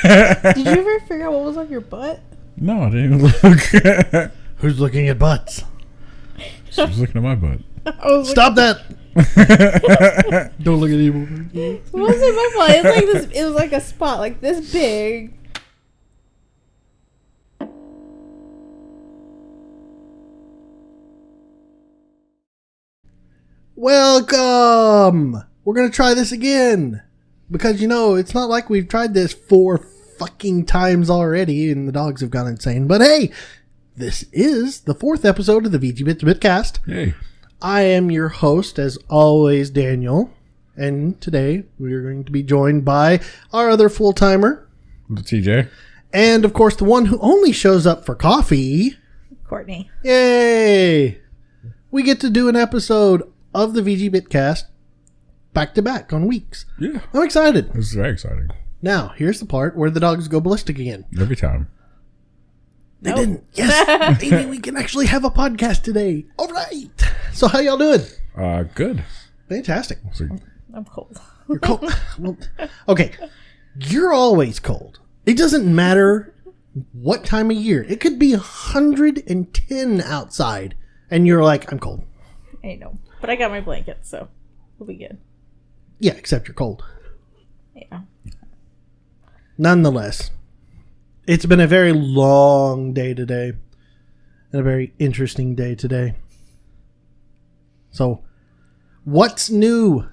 Did you ever figure out what was on your butt? No, I didn't even look. Who's looking at butts? She was looking at my butt. Stop that! Don't look at evil. What was in my butt? It's like this. It was like a spot, like this big. Welcome! We're gonna try this again. Because, it's not like we've tried this 4 fucking times already and the dogs have gone insane. But hey, this is the 4th episode of the VGBits Bitcast. Hey. I am your host, as always, Daniel. And today we are going to be joined by our other full-timer, TJ. And, of course, the one who only shows up for coffee, Courtney. Yay! We get to do an episode of the VGBitcast back-to-back on weeks. Yeah. I'm excited. This is very exciting. Now, here's the part where the dogs go ballistic again. Every time. They didn't. Yes! Maybe we can actually have a podcast today. All right. So, how y'all doing? Good. Fantastic. So, I'm cold. You're cold. Well, okay. You're always cold. It doesn't matter what time of year. It could be 110 outside, and you're like, I'm cold. I know. But I got my blanket, so we'll be good. Yeah, except you're cold. Yeah. Nonetheless, it's been a very long day today, and a very interesting day today. So, what's new?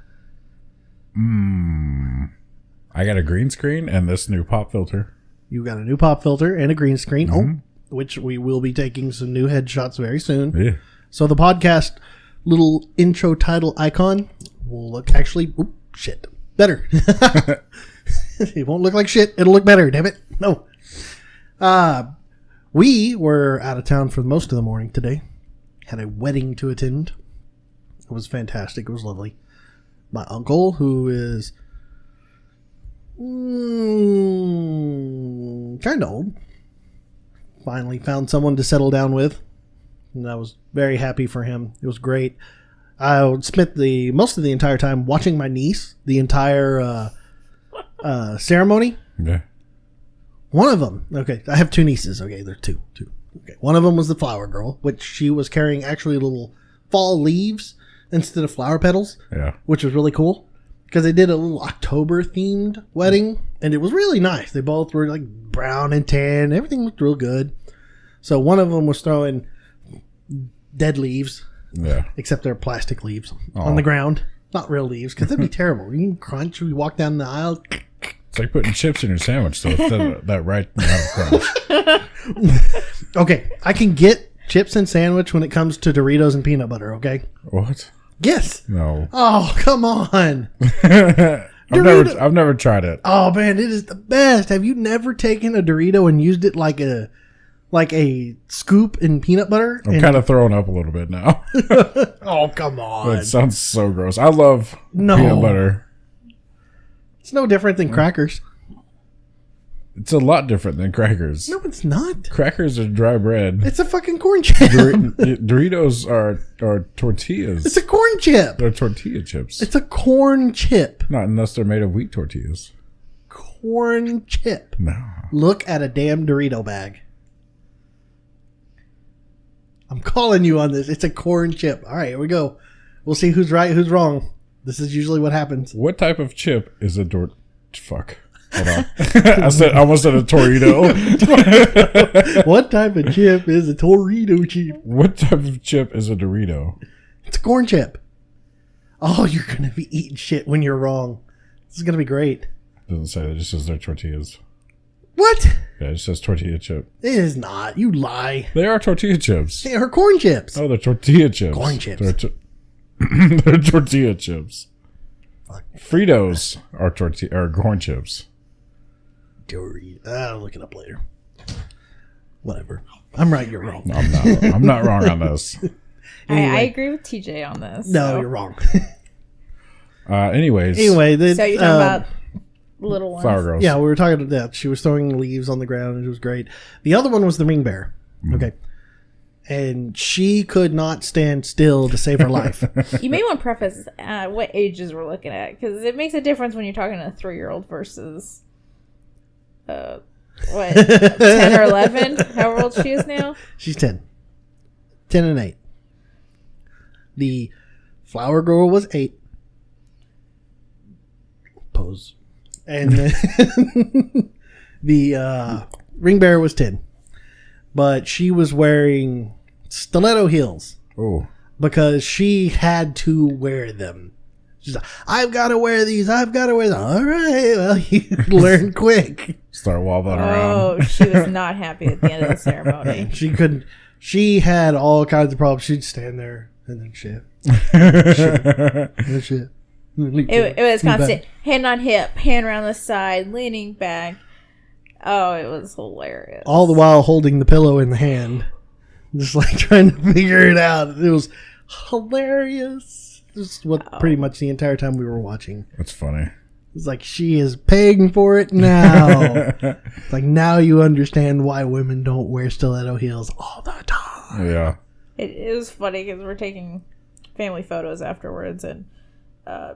I got a green screen and this new pop filter. You got a new pop filter and a green screen, Mm-hmm. which we will be taking some new headshots very soon. Yeah. So the podcast little intro title icon will look actually better. It won't look like shit. It'll look better. Damn it. No. We were out of town for most of the morning today. Had a wedding to attend. It was fantastic. It was lovely. My uncle, who is kind of old, finally found someone to settle down with. And I was very happy for him. It was great. I spent most of the entire time watching my niece, the entire ceremony. Yeah. One of them, okay, I have 2 nieces. Okay, they're two. Okay, one of them was the flower girl, which she was carrying actually little fall leaves instead of flower petals. Yeah. Which was really cool because they did a little October themed wedding, and it was really nice. They both were like brown and tan. Everything looked real good. So one of them was throwing dead leaves, except they're plastic leaves on the ground, not real leaves, because that'd be terrible. You can crunch. We walk down the aisle. It's like putting chips in your sandwich, though. That right amount of crunch. Okay, I can get chips and sandwich when it comes to Doritos and peanut butter. Okay. What? Yes. No. Oh, come on. I've never tried it. Oh man, it is the best. Have you never taken a Dorito and used it like a scoop in peanut butter? I'm kind of throwing up a little bit now. Oh, come on. It sounds so gross. I love peanut butter. It's no different than crackers. It's a lot different than crackers. No, it's not. Crackers are dry bread. It's a fucking corn chip. Doritos are tortillas. It's a corn chip. They're tortilla chips. It's a corn chip. Not unless they're made of wheat tortillas. Corn chip. No. Look at a damn Dorito bag. I'm calling you on this. It's a corn chip. All right, here we go. We'll see who's right, who's wrong. This is usually what happens. What type of chip is a Fuck. Hold on. I almost said a Torito. What type of chip is a Torito chip? What type of chip is a Dorito? It's a corn chip. Oh, you're going to be eating shit when you're wrong. This is going to be great. Doesn't say that. It just says they're tortillas. What? Yeah, it just says tortilla chip. It is not. You lie. They are tortilla chips. They are corn chips. Oh, they're tortilla chips. Corn chips. They're tortilla chips. Fuck. Fritos are corn chips. I'll look it up later. Whatever. I'm right, you're wrong. I'm not wrong on this. Anyway. I agree with TJ on this. No, so. you're wrong. Anyways. So you're talking about little ones. Flower girls. Yeah, we were talking about that. She was throwing leaves on the ground, and it was great. The other one was the ring bearer. Okay. And she could not stand still to save her life. You may want to preface what ages we're looking at, because it makes a difference when you're talking to a 3-year-old versus what, 10 or 11? How old she is now? She's 10. 10 and 8. The flower girl was 8. Pose. And then the ring bearer was 10. But she was wearing stiletto heels. Oh. Because she had to wear them. She's like, I've got to wear these. I've got to wear them. All right. Well, you learn quick. Start wobbling around. Oh, she was not happy at the end of the ceremony. She couldn't. She had all kinds of problems. She'd stand there and then shit. Shit. It was constant. Hand on hip, hand around the side, leaning back. Oh, it was hilarious. All the while holding the pillow in the hand. Just like trying to figure it out. It was hilarious. This is what pretty much the entire time we were watching. That's funny. It's like she is paying for it now. It's like now you understand why women don't wear stiletto heels all the time. Yeah. It was funny because we're taking family photos afterwards, and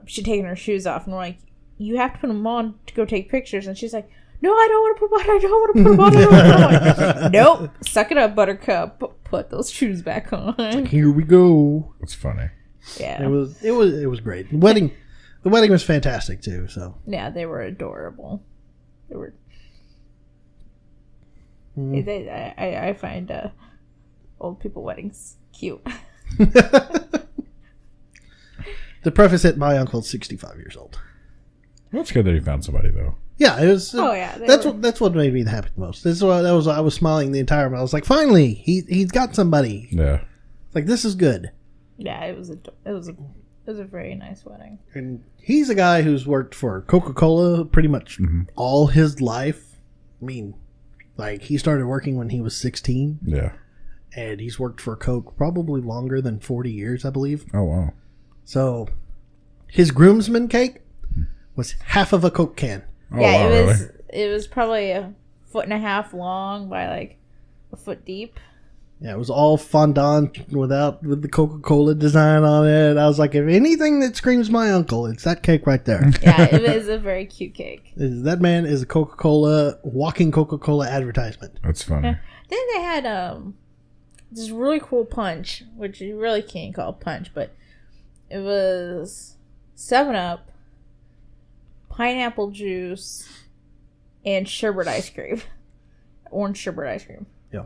she'd taken her shoes off, and we're like, you have to put them on to go take pictures. And she's like, no, I don't want to put them on. I don't want to put them on. I don't want to put them on. Nope. Suck it up, Buttercup. Put those shoes back on. Like, here we go. That's funny. Yeah. It was great. The wedding was fantastic too. So yeah, they were adorable. They were. I find old people weddings cute. To preface it, my uncle's 65 years old. Well, it's good that he found somebody, though. Yeah, it was. Oh yeah, that's what made me happy the most. This is what I was smiling the entire time. I was like, finally, he's got somebody. Yeah. Like, this is good. Yeah, it was a very nice wedding. And he's a guy who's worked for Coca-Cola pretty much all his life. I mean, like, he started working when he was 16. Yeah. And he's worked for Coke probably longer than 40 years, I believe. Oh, wow. So, his groomsman cake was half of a Coke can. Oh, Yeah, wow, it was probably 1.5 feet long by like a foot deep. Yeah, it was all fondant with the Coca-Cola design on it. I was like, if anything that screams my uncle, it's that cake right there. Yeah, it was a very cute cake. That man is a walking Coca-Cola advertisement. That's funny. Yeah. Then they had this really cool punch, which you really can't call punch, but it was 7-Up, pineapple juice, and sherbet ice cream. Orange sherbet ice cream. Yeah.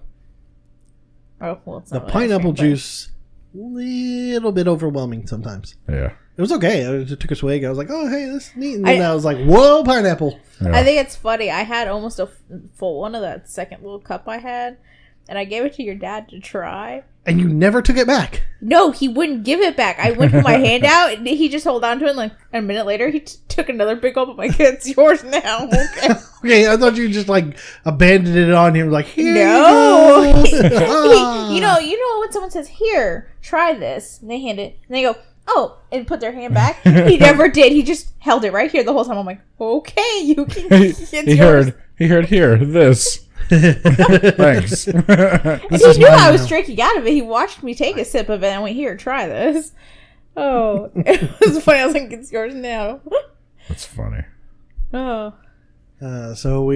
Oh, well, it's The not pineapple ice cream, juice, little bit overwhelming sometimes. Yeah. It was okay. I just took a swig. I was like, oh, hey, this is neat. And then I was like, whoa, pineapple. but Yeah. I think it's funny. I had almost a full one of that second little cup I had, and I gave it to your dad to try. And you never took it back. No, he wouldn't give it back. I went to put my hand out, and he just held on to it. And like a minute later, he took another big gulp. I'm like, it's yours now. Okay. Okay, I thought you just like abandoned it on him. Like, here No. you go. you know when someone says, "Here, try this," and they hand it, and they go, "Oh," and put their hand back. He never did. He just held it right here the whole time. I'm like, okay, you can. It's yours. He heard here this. Thanks. And he knew I was drinking out of it. He watched me take a sip of it and went, "Here, try this." Oh, it was funny. I was like, "It's yours now." That's funny. Oh. So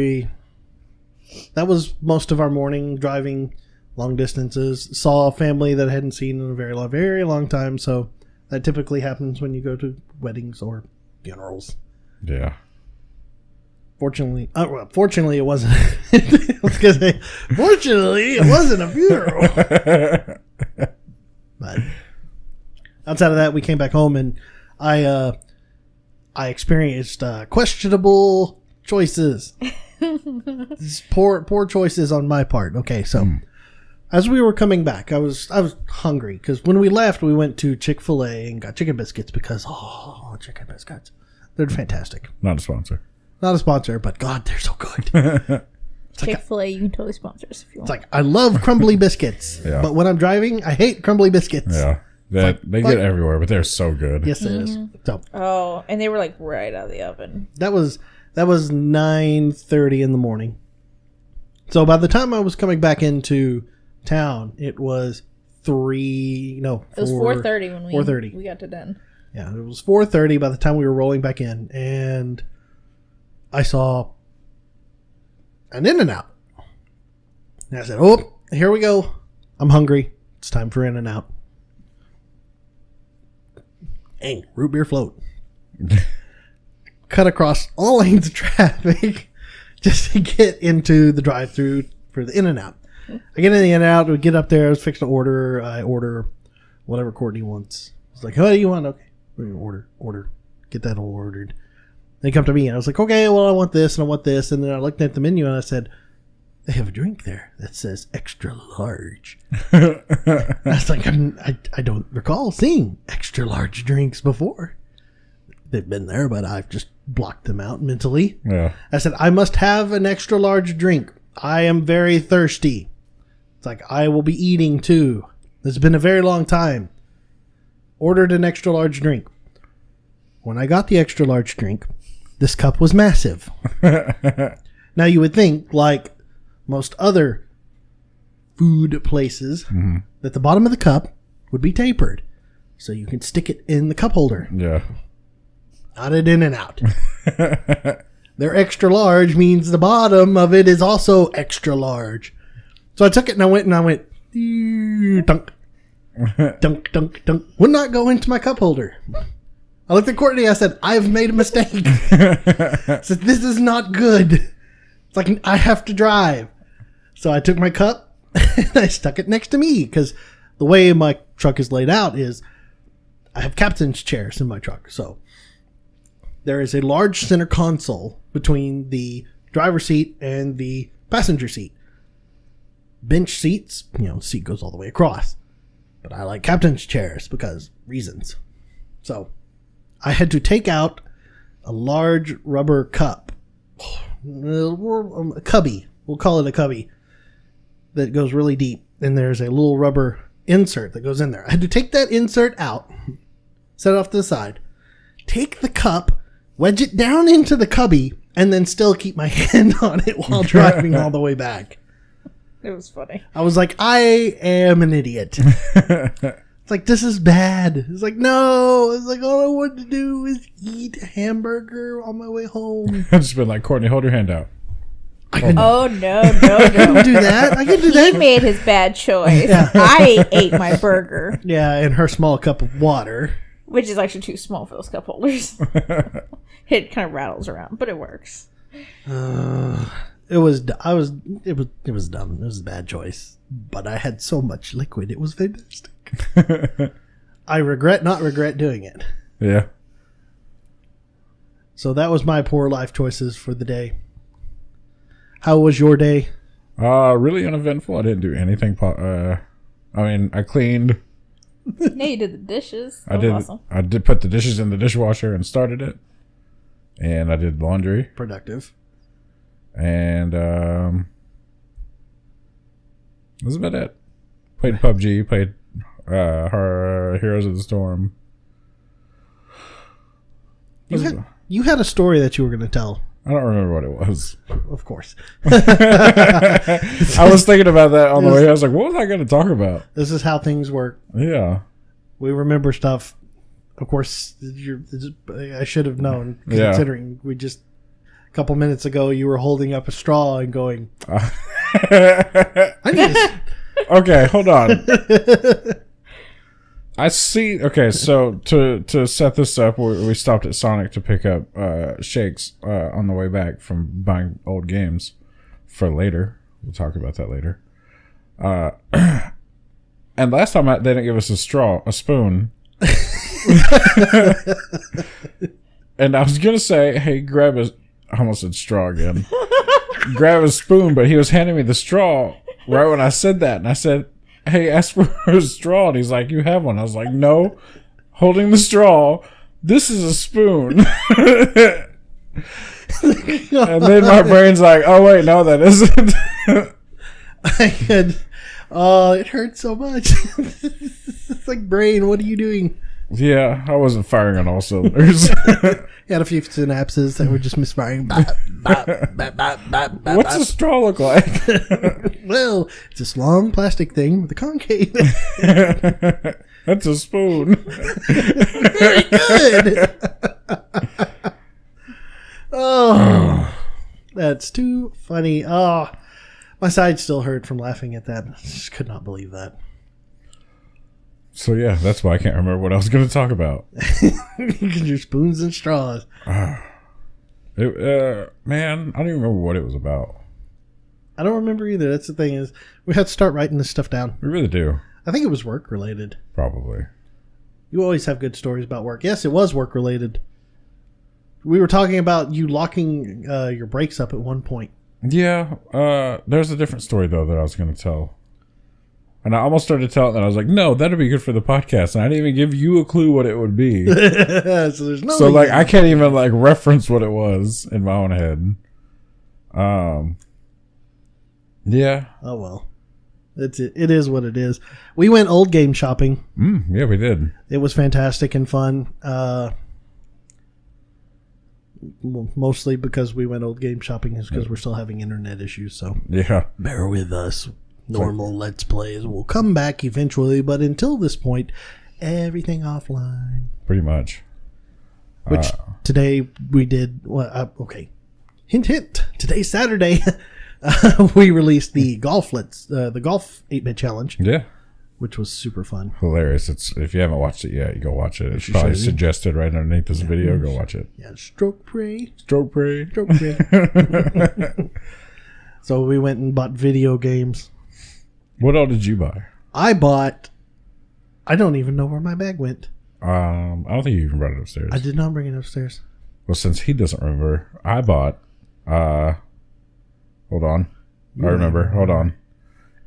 that was most of our morning, driving long distances. Saw a family that I hadn't seen in a very long time. So that typically happens when you go to weddings or funerals. Yeah. Fortunately, it wasn't. I was gonna say, fortunately, it wasn't a funeral. But outside of that, we came back home and I experienced questionable choices. Poor choices on my part. Okay, so as we were coming back, I was hungry because when we left, we went to Chick-fil-A and got chicken biscuits because chicken biscuits, they're fantastic. Not a sponsor. Not a sponsor, but God, they're so good. Chick-fil-A, you can totally sponsor us if you want. It's like, I love crumbly biscuits, Yeah. but when I'm driving, I hate crumbly biscuits. Yeah. They get everywhere, but they're so good. Yes, it is. So Oh, and they were like right out of the oven. that was 9:30 in the morning. So by the time I was coming back into town, it was 4:30 It was 4:30 when 4:30. we got to Den. Yeah, it was 4:30 by the time we were rolling back in, and I saw an In-N-Out. And I said, oh, here we go. I'm hungry. It's time for In-N-Out. Hey, root beer float. Cut across all lanes of traffic just to get into the drive-thru for the In-N-Out. I get in the In-N-Out. We get up there. I was fixing to order. I order whatever Courtney wants. I was like, what do you want? Okay. Order. Get that all ordered. They come to me and I was like, okay, well, I want this and I want this. And then I looked at the menu and I said, they have a drink there that says extra large. I was like, I don't recall seeing extra large drinks before. They've been there, but I've just blocked them out mentally. Yeah. I said, I must have an extra large drink. I am very thirsty. It's like, I will be eating too. It's been a very long time. Ordered an extra large drink. When I got the extra large drink, this cup was massive. Now you would think, like most other food places, that the bottom of the cup would be tapered. So you can stick it in the cup holder. Yeah. Not at In-N-Out. Their extra large means the bottom of it is also extra large. So I took it and I went, dunk, dunk, dunk, dunk. Would not go into my cup holder. I looked at Courtney. I said, I've made a mistake. I said, this is not good. It's like, I have to drive. So I took my cup and I stuck it next to me because the way my truck is laid out is I have captain's chairs in my truck. So there is a large center console between the driver's seat and the passenger seat. Bench seats, seat goes all the way across. But I like captain's chairs because reasons. So I had to take out a large rubber cup. A cubby. We'll call it a cubby. That goes really deep. And there's a little rubber insert that goes in there. I had to take that insert out. Set it off to the side. Take the cup. Wedge it down into the cubby. And then still keep my hand on it while driving all the way back. It was funny. I was like, I am an idiot. It's like, this is bad. It's like, no. It's like, all I wanted to do is eat a hamburger on my way home. I've just been like, Courtney, hold your hand out. Oh, no. I couldn't do that. I couldn't do that. He made his bad choice. Yeah. I ate my burger. Yeah, and her small cup of water. Which is actually too small for those cup holders. It kind of rattles around, but it works. It was dumb. It was a bad choice. But I had so much liquid. It was fantastic. I regret not doing it. Yeah. So that was my poor life choices for the day. How was your day? Really uneventful. I didn't do anything. I cleaned. Yeah, you did the dishes. I did. Awesome. I did put the dishes in the dishwasher and started it. And I did laundry. Productive. And that's about it. Played PUBG. Played her Heroes of the Storm. You had a story that you were going to tell. I don't remember what it was. Of course. I was thinking about that on the way. I was like, what was I going to talk about? This is how things work. Yeah. We remember stuff. Of course, I should have known, considering we just, a couple minutes ago, you were holding up a straw and going, I need this. Okay, hold on. I see. Okay, so to set this up, we stopped at Sonic to pick up shakes on the way back from buying old games for later. We'll talk about that later. And last time they didn't give us a spoon. And I was gonna say, hey, grab a. I almost said straw again. Grab a spoon, but he was handing me the straw right when I said that, and I said, hey, ask for a straw. And he's like, you have one. I was like, no. Holding the straw. This is a spoon. And then my brain's like, oh, wait, no, that isn't. It hurts so much. It's like, brain, what are you doing? Yeah, I wasn't firing on all cylinders. You had a few synapses that were just misfiring. Bop, bop, bop, bop, bop, What's a straw look like? Well, it's a long plastic thing with a concave. That's a spoon. Very good. Oh. That's too funny. Oh, my side still hurt from laughing at that. I just could not believe that. So yeah, that's why I can't remember what I was going to talk about. Because your spoons and straws. Man, I don't even remember what it was about. I don't remember either. That's the thing is, we have to start writing this stuff down. We really do. I think it was work related. Probably. You always have good stories about work. Yes, it was work related. We were talking about you locking your brakes up at one point. Yeah. There's a different story though that I was going to tell. And I almost started to tell it, and I was like, no, that'd be good for the podcast. And I didn't even give you a clue what it would be. So there's no. So like, I can't even like reference what it was in my own head. Yeah. Oh well. That's it. It is what it is. We went old game shopping. Yeah, we did. It was fantastic and fun. Mostly because we went old game shopping is because we're still having internet issues. So Yeah. bear with us. Normal Let's Plays will come back eventually, but until this point, everything offline. Pretty much. Which today we did. Well, okay. Hint, hint. Today's Saturday. We released the golf 8-bit challenge. Yeah. Which was super fun. Hilarious. It's if you haven't watched it yet, you go watch it. It's probably suggested right underneath this video. Go watch it. Yeah, stroke pray. Stroke pray. Stroke pray. So we went and bought video games. What all did you buy? I don't even know where my bag went. I don't think you even brought it upstairs. I did not bring it upstairs. Well, since he doesn't remember, I bought hold on. I remember. Hold on.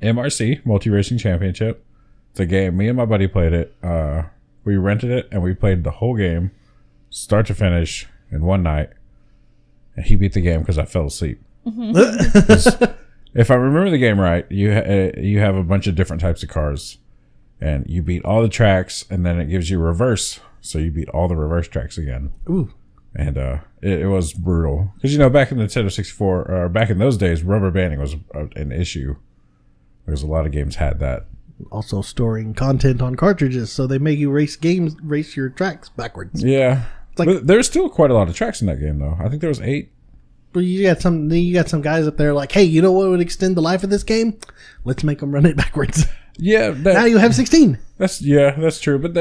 MRC, Multi Racing Championship. It's a game. Me and my buddy played it. We rented it and we played the whole game, start to finish, in one night. And he beat the game because I fell asleep. If I remember the game right, you have a bunch of different types of cars, and you beat all the tracks, and then it gives you reverse, so you beat all the reverse tracks again. Ooh. And it was brutal because back in the Nintendo 64, or back in those days, rubber banding was an issue because a lot of games had that. Also storing content on cartridges, so they make you race your tracks backwards. Yeah, but there's still quite a lot of tracks in that game, though. I think there was 8. But you got some guys up there like, hey, you know what would extend the life of this game? Let's make them run it backwards. Yeah, now you have 16. That's true. But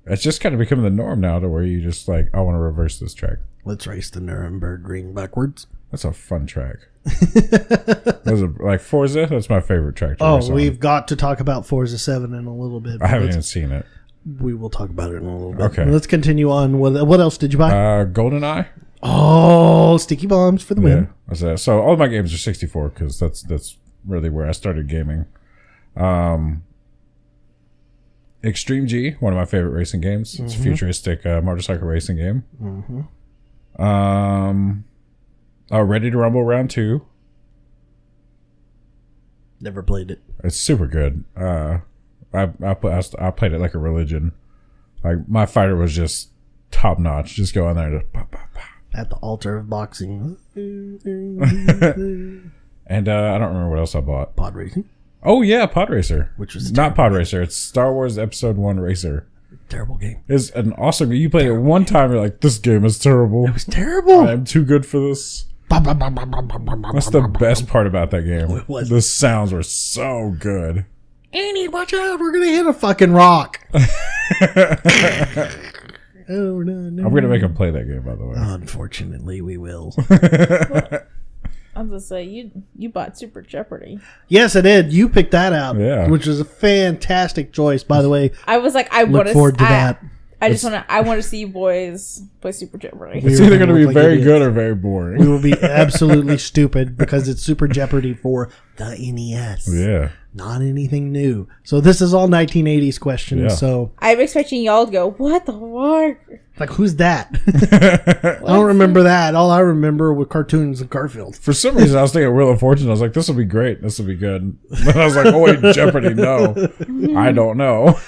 it's just kind of becoming the norm now, to where you just like, I want to reverse this track. Let's race the Nuremberg backwards. That's a fun track. Like Forza, that's my favorite track. We've got to talk about Forza 7 in a little bit. I haven't even seen it. We will talk about it in a little bit. Okay. Let's continue on. What else did you buy? GoldenEye. Oh, sticky bombs for the win. Yeah. So all my games are 64 because that's really where I started gaming. Extreme G, one of my favorite racing games. It's a futuristic motorcycle racing game. Ready to Rumble Round 2. Never played it. It's super good. I played it like a religion. Like, my fighter was just top notch. Just go in there and just pop, pop, pop. At the altar of boxing. And I don't remember what else I bought. Pod racing. Oh yeah, Pod Racer. Which was not Pod Racer. It's Star Wars Episode 1 Racer. Terrible game. It's an awesome game. You played it one time, you're like, this game is terrible. It was terrible. I'm too good for this. That's the best part about that game. It was. The sounds were so good. Annie, watch out. We're going to hit a fucking rock. Oh, no. I'm going to make him play that game, by the way. Unfortunately, we will. I was going to say, you bought Super Jeopardy. Yes, I did. You picked that out. Yeah. Which was a fantastic choice, by the way. I was like, I want Look forward to that. I want to see you boys play Super Jeopardy. It's either going to be very good or very boring. We will be absolutely stupid because it's Super Jeopardy for the NES. Yeah. Not anything new. So this is all 1980s questions. Yeah. So I'm expecting y'all to go, what the fuck? like, who's that? I don't remember that. All I remember were cartoons and Garfield. For some reason, I was thinking Wheel of Fortune. I was like, this will be great. This will be good. Then I was like, oh, wait, Jeopardy. No. I don't know.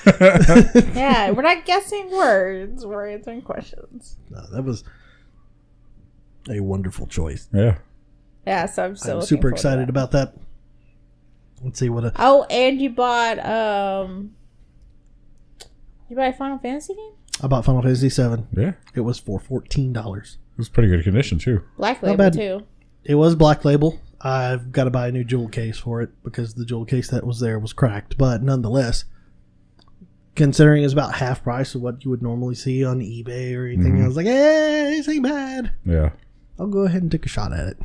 Yeah, we're not guessing words. We're answering questions. No, that was a wonderful choice. Yeah. Yeah, so I'm I'm super excited about that. Let's see what. Oh, and you bought you buy a Final Fantasy game? I bought Final Fantasy VII. Yeah. It was for $14. was pretty good condition too. Black Not label bad. too. It was black label. I've got to buy a new jewel case for it because the jewel case that was there was cracked. But nonetheless, considering it's about half price of what you would normally see on eBay or anything, I was like, hey, this ain't bad. Yeah. I'll go ahead and take a shot at it.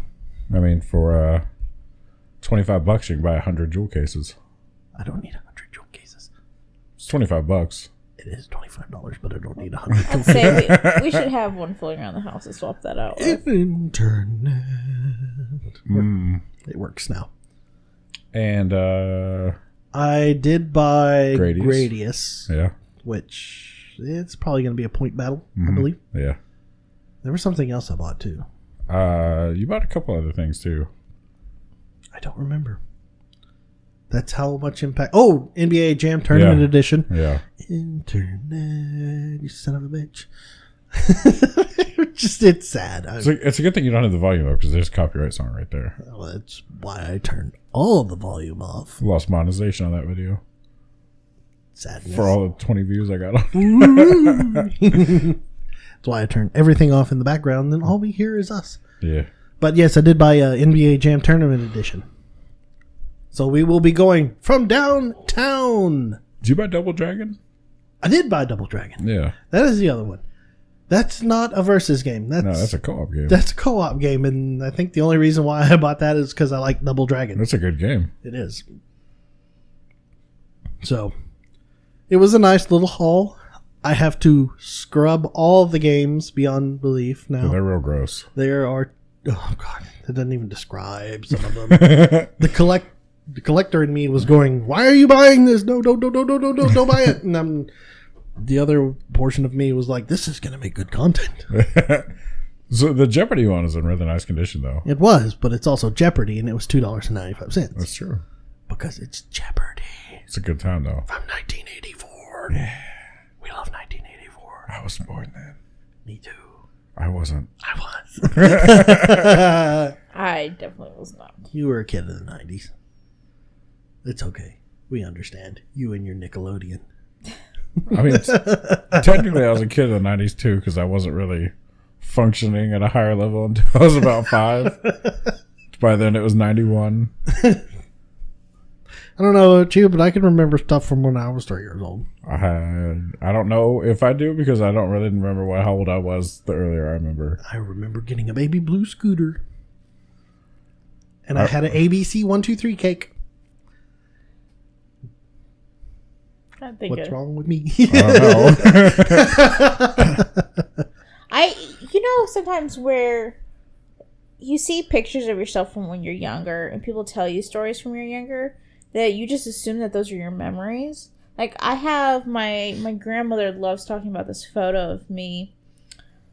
I mean, for $25, you can buy 100 jewel cases. I don't need 100 jewel cases. It's $25. It is $25, but I don't need 100 jewel I'd say we should have one floating around the house and swap that out with. Internet. It works now. And I did buy Gradius. Gradius, yeah. which it's probably going to be a point battle, I believe. Yeah. There was something else I bought too. You bought a couple other things too. I don't remember. That's how much impact. Oh, NBA Jam Tournament Edition. Yeah. Internet, you son of a bitch. It's sad. It's a good thing you don't have the volume up because there's a copyright song right there. Well, that's why I turned all of the volume off. Lost monetization on that video. Sadness. For all the 20 views I got on. That's why I turned everything off in the background, and all we hear is us. Yeah. But yes, I did buy a NBA Jam Tournament Edition. So we will be going from downtown. Did you buy Double Dragon? I did buy Double Dragon. Yeah. That is the other one. That's not a versus game. That's a co-op game. That's a co-op game, and I think the only reason why I bought that is because I like Double Dragon. That's a good game. It is. So, it was a nice little haul. I have to scrub all the games beyond belief now. Yeah, they're real gross. There are... Oh, God. That doesn't even describe some of them. The collector in me was going, why are you buying this? No, don't buy it. And the other portion of me was like, this is going to make good content. So the Jeopardy one is in really nice condition, though. It was, but it's also Jeopardy, and it was $2.95. That's true. Because it's Jeopardy. It's a good time, though. From 1984. Yeah. We love 1984. I was born then. Me too. I wasn't. I was. I definitely was not. You were a kid in the 90s. It's okay. We understand. You and your Nickelodeon. I mean, technically, I was a kid in the 90s, too, because I wasn't really functioning at a higher level until I was about 5. By then, it was 91. I don't know about you, but I can remember stuff from when I was 3 years old. I don't know if I do, because I don't really remember how old I was the earlier I remember. I remember getting a baby blue scooter. And I had an ABC 123 cake. What's wrong with me? I don't know. Sometimes where you see pictures of yourself from when you're younger and people tell you stories from when you're younger that you just assume that those are your memories. Like, I have my grandmother loves talking about this photo of me.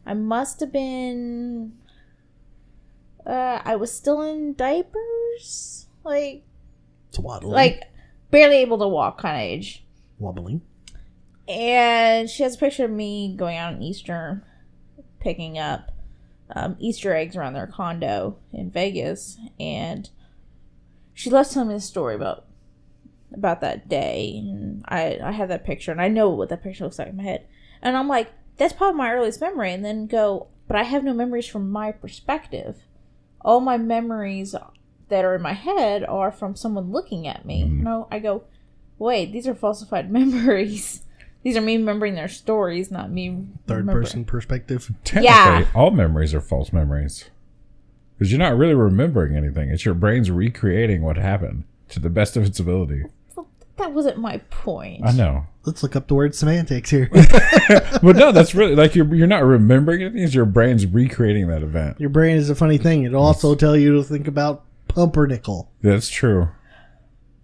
I must have been, I was still in diapers. Like, Swaddling. like barely able to walk kind of age. Wobbling. And she has a picture of me going out on Easter, picking up Easter eggs around their condo in Vegas. And she loves telling me the story about that day. And I have that picture, and I know what that picture looks like in my head. And I'm like, that's probably my earliest memory. And then go, but I have no memories from my perspective. All my memories that are in my head are from someone looking at me. No, I go, wait, these are falsified memories. These are me remembering their stories, not me. Third person perspective. Technically, all memories are false memories. Because you're not really remembering anything. It's your brain's recreating what happened to the best of its ability. Well, that wasn't my point. I know. Let's look up the word semantics here. But no, that's really, like, you're not remembering anything. It's your brain's recreating that event. Your brain is a funny thing. It'll also tell you to think about pumpernickel. That's true.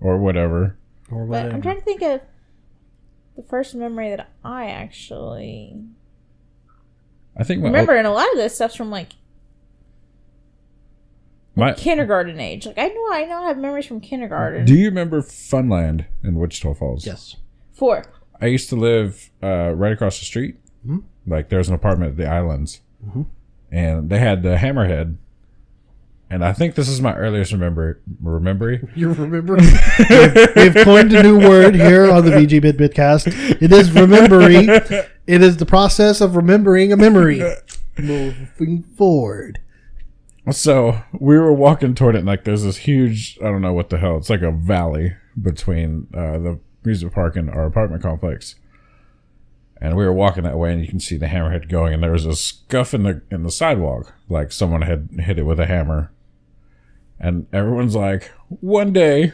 Or whatever. Or But whatever. I'm trying to think of the first memory that I actually I think remember, and a lot of this stuff's from like kindergarten age. Like I know I have memories from kindergarten. Do you remember Funland in Wichita Falls? Yes. 4. I used to live right across the street. Mm-hmm. Like there's an apartment at the Islands, and they had the Hammerhead. And I think this is my earliest remembery. You remember? We've coined a new word here on the VGBits Bitcast. It is remembery. It is the process of remembering a memory. Moving forward. So we were walking toward it, and like there's this huge, I don't know what the hell, it's like a valley between the music park and our apartment complex. And we were walking that way, and you can see the hammerhead going, and there was a scuff in the sidewalk, like someone had hit it with a hammer. And everyone's like, one day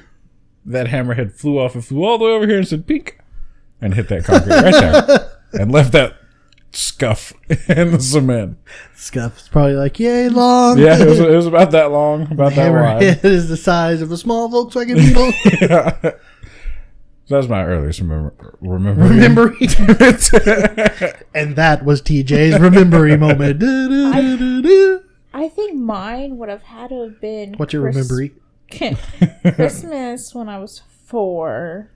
that hammerhead flew off and flew all the way over here and said, "Pink," and hit that concrete right there, and left that scuff in the cement. Scuff's probably like, yay, long. Yeah, it was about that long, about that wide. Hammerhead is the size of a small Volkswagen Beetle. Yeah. So that's my earliest remembering. And that was TJ's remembering moment. I think mine would have had to have been. What's your remembering? Christmas when I was 4.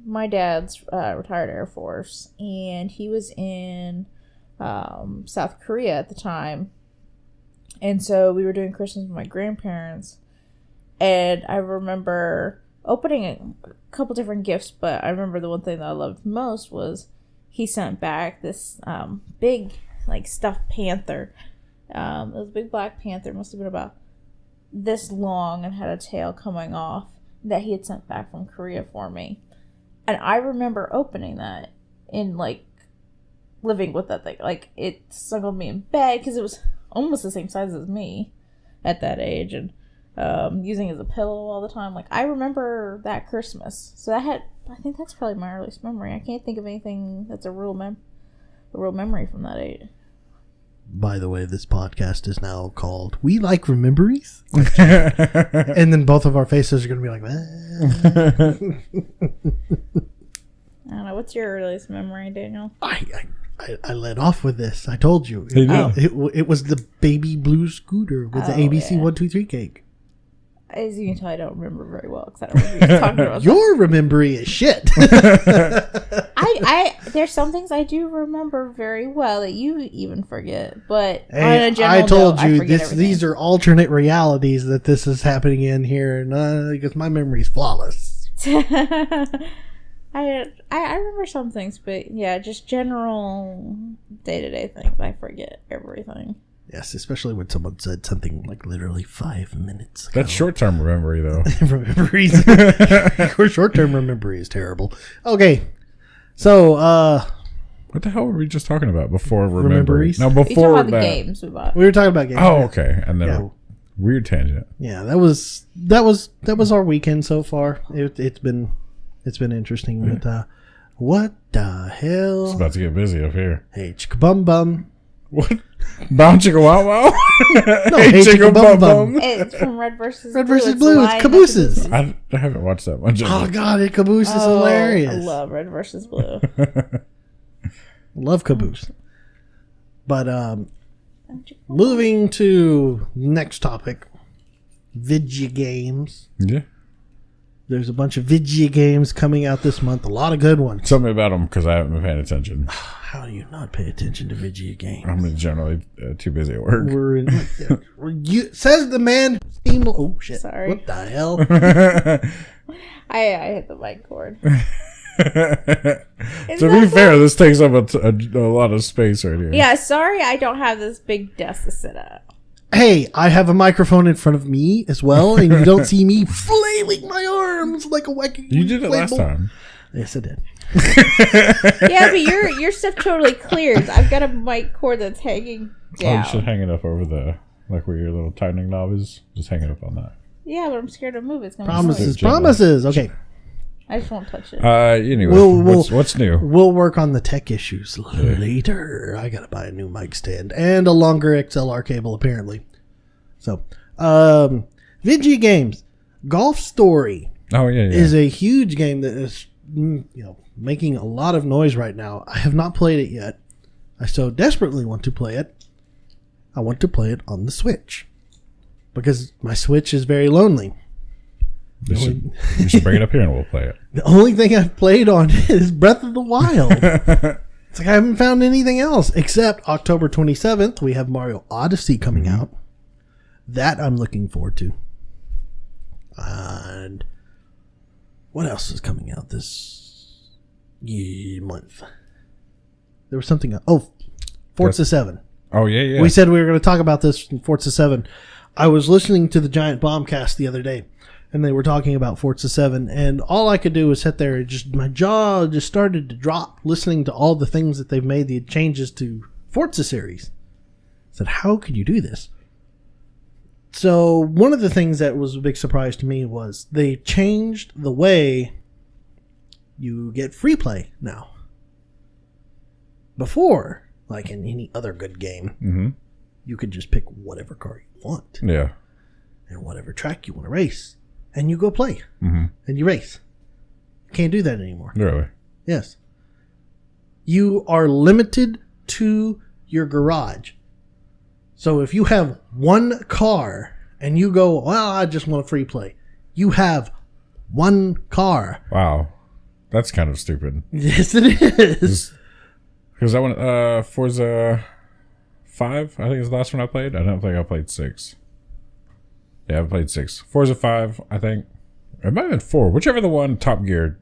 My dad's retired Air Force, and he was in South Korea at the time, and so we were doing Christmas with my grandparents, and I remember opening a couple different gifts, but I remember the one thing that I loved most was he sent back this big like stuffed panther. It was a big black panther, must have been about this long and had a tail coming off, that he had sent back from Korea for me. And I remember opening that and, like, living with that thing. Like, it snuggled me in bed because it was almost the same size as me at that age. And using it as a pillow all the time. Like, I remember that Christmas. So I think that's probably my earliest memory. I can't think of anything that's a real memory from that age. By the way, this podcast is now called We Like Rememberies. And then both of our faces are going to be like, I don't know. What's your earliest memory, Daniel? I led off with this. I told you. It was the baby blue scooter with the ABC 123 cake. As you can tell, I don't remember very well because I don't remember you talking about Your remembering is shit. There's some things I do remember very well that you even forget. But hey, on a general I told note, you everything. these are alternate realities that this is happening in here, and because my memory's flawless. I remember some things, but yeah, just general day-to-day things. I forget everything. Yes, especially when someone said something like literally 5 minutes ago. That's short-term memory, though. Rememberies. Short-term memory is terrible. Okay, so what the hell were we just talking about before Rememberies? No, You before talking about that. the games we bought. we were talking about games. Oh, okay, and then weird tangent. Yeah, that was our weekend so far. It's been interesting. Yeah. But what the hell? It's about to get busy up here. Hey, chicka bum bum. What? Bound chicka wow wow? No, hey, chicka bum bum. It's from Red vs. Red Blue. versus Blue. It's cabooses. I haven't watched that much. Oh god, caboose is hilarious. I love Red vs. Blue. Love caboose. But moving to next topic, video games. Yeah. There's a bunch of video games coming out this month. A lot of good ones. Tell me about them because I haven't been paying attention. How do you not pay attention to video games? I'm generally too busy at work. We're in. Says the man. Oh shit! Sorry. What the hell? I hit the mic cord. To be fair, this takes up a lot of space right here. Yeah, sorry I don't have this big desk to sit at. Hey, I have a microphone in front of me as well, and you don't see me flailing my arms like a wacky. You did it last time. Yes, I did. Yeah, but your stuff totally clears. I've got a mic cord that's hanging down. Oh, you should hang it up over the where your little tightening knob is. Just hang it up on that. Yeah, but I'm scared to move. It's gonna Promises, be noisy. promises. Okay. I just won't touch it. Anyway, what's new? We'll work on the tech issues later. I gotta buy a new mic stand and a longer XLR cable, apparently. So, video games. Golf Story is a huge game that is, making a lot of noise right now. I have not played it yet. I so desperately want to play it. I want to play it on the Switch because my Switch is very lonely. You should bring it up here and we'll play it. The only thing I've played on it is Breath of the Wild. It's like I haven't found anything else except October 27th. We have Mario Odyssey coming out. That I'm looking forward to. And what else is coming out this month? There was something. Forza 7. Oh, yeah. We said we were going to talk about this in Forza 7. I was listening to the Giant Bombcast the other day, and they were talking about Forza 7, and all I could do was sit there and my jaw just started to drop listening to all the things that they've made, the changes to Forza series. I said, how could you do this? So one of the things that was a big surprise to me was they changed the way you get free play now. Before, like in any other good game, you could just pick whatever car you want. Yeah. And whatever track you want to race. And you go play. And you race. You can't do that anymore. Really? Yes. You are limited to your garage. So if you have one car and you go, well, I just want a free play. You have one car. Wow. That's kind of stupid. Yes, it is. Because I went Forza 5, I think is the last one I played. I don't think I played 6. Yeah, I played 6. Forza 5, I think. It might have been 4. Whichever the one Top Gear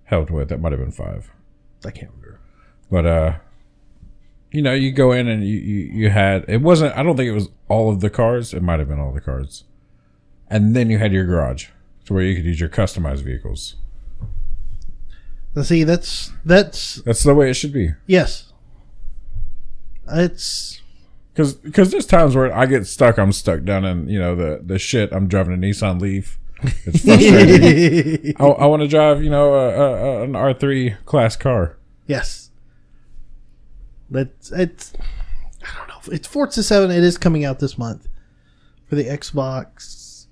helped with, that might have been 5. I can't remember. But, you go in and you had... It wasn't... I don't think it was all of the cars. It might have been all the cars. And then you had your garage. So where you could use your customized vehicles. Now, see, that's the way it should be. Yes. It's... Because there's times where I get stuck. I'm stuck down in, the shit. I'm driving a Nissan Leaf. It's frustrating. I want to drive, an R3 class car. Yes. It's I don't know. It's Forza 7. It is coming out this month for the Xbox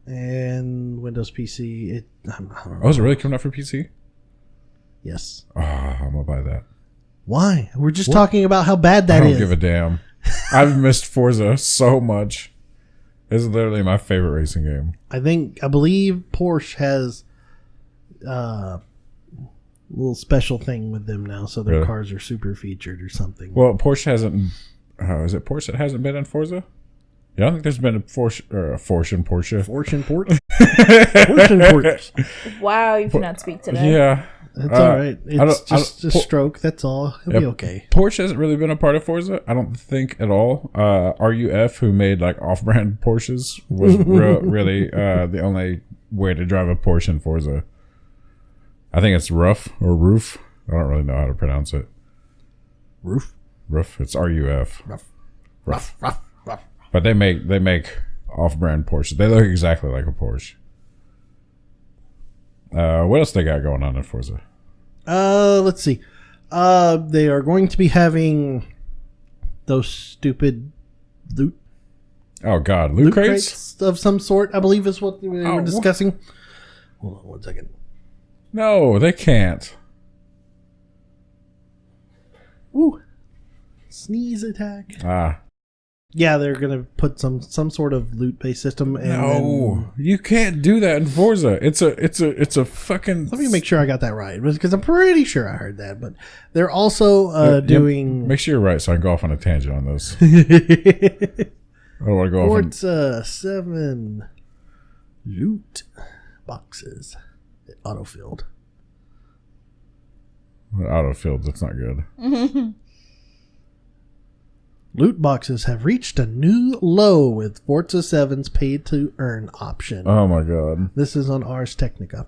and Windows PC. I don't know. Oh, is it really coming out for PC? Yes. Oh, I'm going to buy that. Why? We're just talking about how bad that is. I don't give a damn. I've missed Forza so much. It's literally my favorite racing game. I believe Porsche has a little special thing with them now, so their cars are super featured or something. Well, Porsche hasn't... is it Porsche that hasn't been in Forza? Yeah, I don't think there's been a Porsche in Porsche. Porsche. Wow, you cannot speak today. Yeah. It's all right. It's just a stroke. That's all. It'll be okay. Porsche hasn't really been a part of Forza, I don't think at all. RUF, who made like off-brand Porsches, was really the only way to drive a Porsche in Forza. I think it's Roof. I don't really know how to pronounce it. Roof. It's RUF. Rough. But they make off-brand Porsches. They look exactly like a Porsche. What else they got going on in Forza? Let's see. They are going to be having those stupid loot. Oh God, loot crates of some sort, I believe is what we were discussing. Hold on 1 second. No, they can't. Ooh. Sneeze attack. Yeah, they're gonna put some sort of loot-based system. No, you can't do that in Forza. It's a fucking. Let me make sure I got that right, because I'm pretty sure I heard that. But they're also doing. Make sure you're right, so I can go off on a tangent on this. I don't want to go off. Forza 7 loot boxes autofilled. Autofilled. That's not good. Loot boxes have reached a new low with Forza 7's pay-to-earn option. Oh my God. This is on Ars Technica.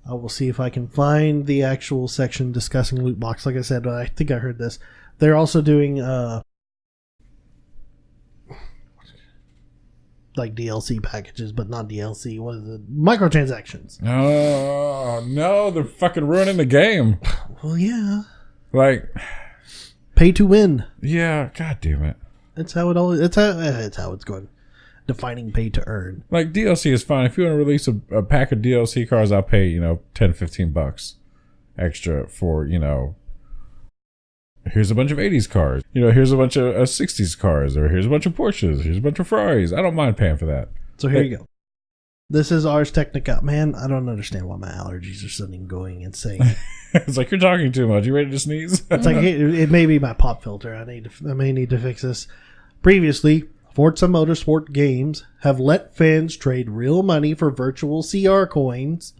I will see if I can find the actual section discussing loot box. Like I said, I think I heard this. They're also doing like DLC packages, but not DLC. What is it? Microtransactions. Oh no, they're fucking ruining the game. Well, yeah. Like... Pay to win. Yeah, God damn it. That's how it always. It's how it's going. Defining pay to earn. Like DLC is fine. If you want to release a pack of DLC cars, I'll pay $10-15 extra for Here's a bunch of 80s cars. Here's a bunch of 60s cars, or here's a bunch of Porsches. Here's a bunch of Ferraris. I don't mind paying for that. So here you go. This is Ars Technica. Man, I don't understand why my allergies are suddenly going insane. It's like you're talking too much. You ready to sneeze? It's like it may be my pop filter. I may need to fix this. Previously, Forza Motorsport games have let fans trade real money for virtual CR coins.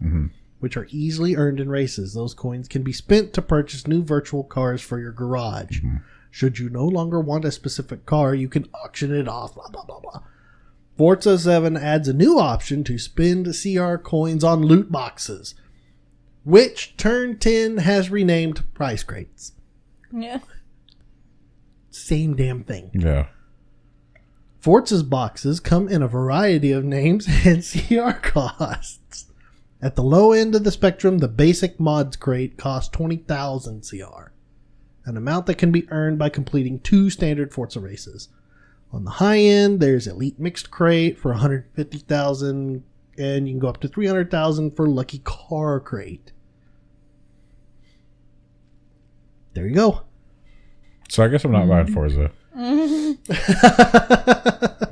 which are easily earned in races. Those coins can be spent to purchase new virtual cars for your garage. Mm-hmm. Should you no longer want a specific car, you can auction it off, blah, blah, blah, blah. Forza 7 adds a new option to spend CR coins on loot boxes, which Turn 10 has renamed prize crates. Yeah. Same damn thing. Yeah. Forza's boxes come in a variety of names and CR costs. At the low end of the spectrum, the basic mods crate costs 20,000 CR, an amount that can be earned by completing 2 standard Forza races. On the high end, there's Elite Mixed Crate for 150,000, and you can go up to 300,000 for Lucky Car Crate. There you go. So I guess I'm not buying Forza.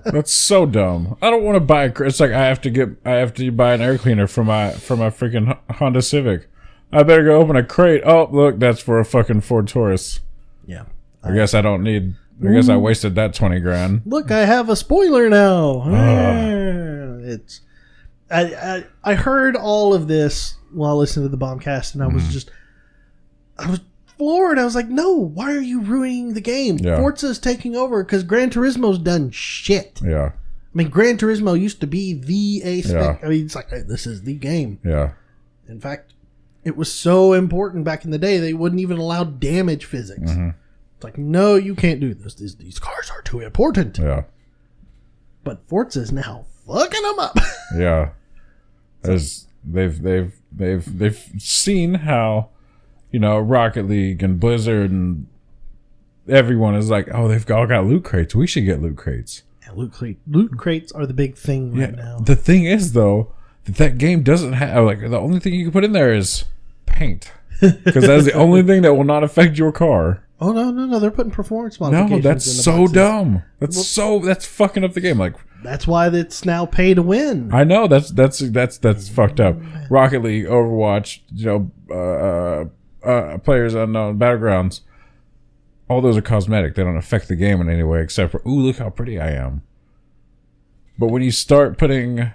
That's so dumb. I don't want to buy. It's like I have to buy an air cleaner for my freaking Honda Civic. I better go open a crate. Oh, look, that's for a fucking Ford Taurus. Yeah. I guess I don't need. I guess I wasted that 20 grand. Look, I have a spoiler now. It's. I heard all of this while listening to the Bombcast, and I was floored. I was like, no, why are you ruining the game? Yeah. Forza's taking over because Gran Turismo's done shit. Yeah. I mean, Gran Turismo used to be the ace. Yeah. I mean, it's like, this is the game. Yeah. In fact, it was so important back in the day, they wouldn't even allow damage physics. Mm-hmm. It's like, no, you can't do this. These cars are too important. Yeah. But Forza's now fucking them up. Yeah. As they've seen how, you know, Rocket League and Blizzard and everyone is like, oh, they've all got loot crates. We should get loot crates. Yeah, loot crates are the big thing right now. The thing is, though, that game doesn't have, like, the only thing you can put in there is paint. Because that's the only thing that will not affect your car. Oh, no. They're putting performance modifications No, that's in the so boxes. dumb. That's fucking up the game. Like, That's why it's now pay to win. I know that's fucked up. Rocket League, Overwatch, you know, Players Unknown, Battlegrounds, all those are cosmetic. They don't affect the game in any way except for, ooh, look how pretty I am. But when you start putting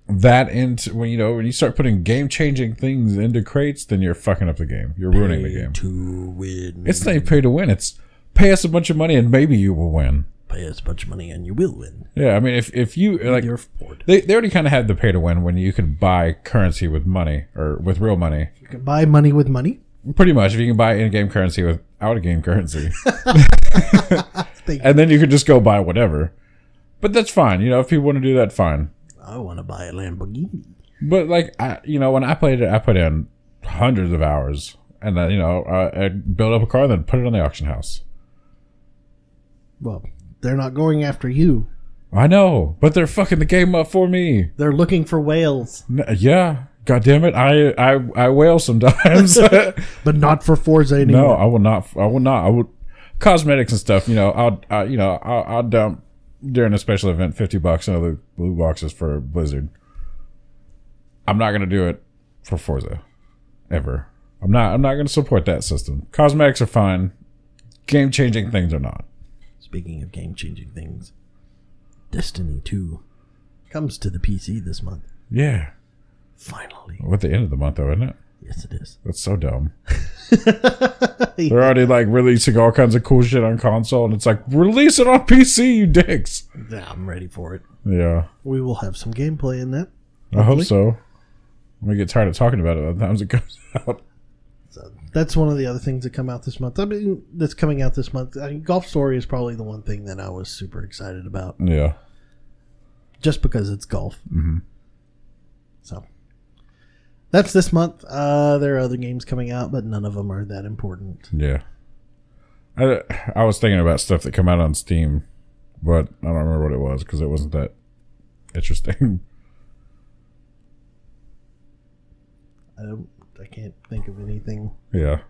that into, when you start putting game-changing things into crates, then you're fucking up the game. You're ruining the game. To win. It's not even pay to win. It's pay us a bunch of money and maybe you will win. Pay us a bunch of money and you will win. Yeah, I mean, if you like, You're bored. they already kind of had the pay to win when you can buy currency with money or with real money. You can buy money with money. Pretty much, if you can buy in-game currency with out-of-game currency, and then you can just go buy whatever. But that's fine. You know, if people want to do that, fine. I want to buy a Lamborghini. But like, when I played it, I put in hundreds of hours, and then I built up a car, and then put it on the auction house. Well, they're not going after you. I know, but they're fucking the game up for me. They're looking for whales, Yeah, god damn it, I wail sometimes. but not for Forza anymore. No, I will not. I would cosmetics and stuff. I'll dump during a special event $50 into the loot boxes for Blizzard. I'm not gonna do it for Forza, ever. I'm not gonna support that system. Cosmetics are fine. Game changing things are not. Speaking of game-changing things, Destiny 2 comes to the PC this month. Yeah. Finally. At the end of the month, though, isn't it? Yes, it is. That's so dumb. They're already like releasing all kinds of cool shit on console, and it's like, release it on PC, you dicks. Yeah, I'm ready for it. Yeah. We will have some gameplay in that. I hope so. I'm gonna get tired of talking about it by the time it comes out. So that's one of the other things that come out this month. I mean, that's coming out this month. I mean, Golf Story is probably the one thing that I was super excited about. Yeah. Just because it's golf. Mm-hmm. So that's this month. There are other games coming out, but none of them are that important. Yeah. I was thinking about stuff that come out on Steam, but I don't remember what it was because it wasn't that interesting. I can't think of anything. Yeah.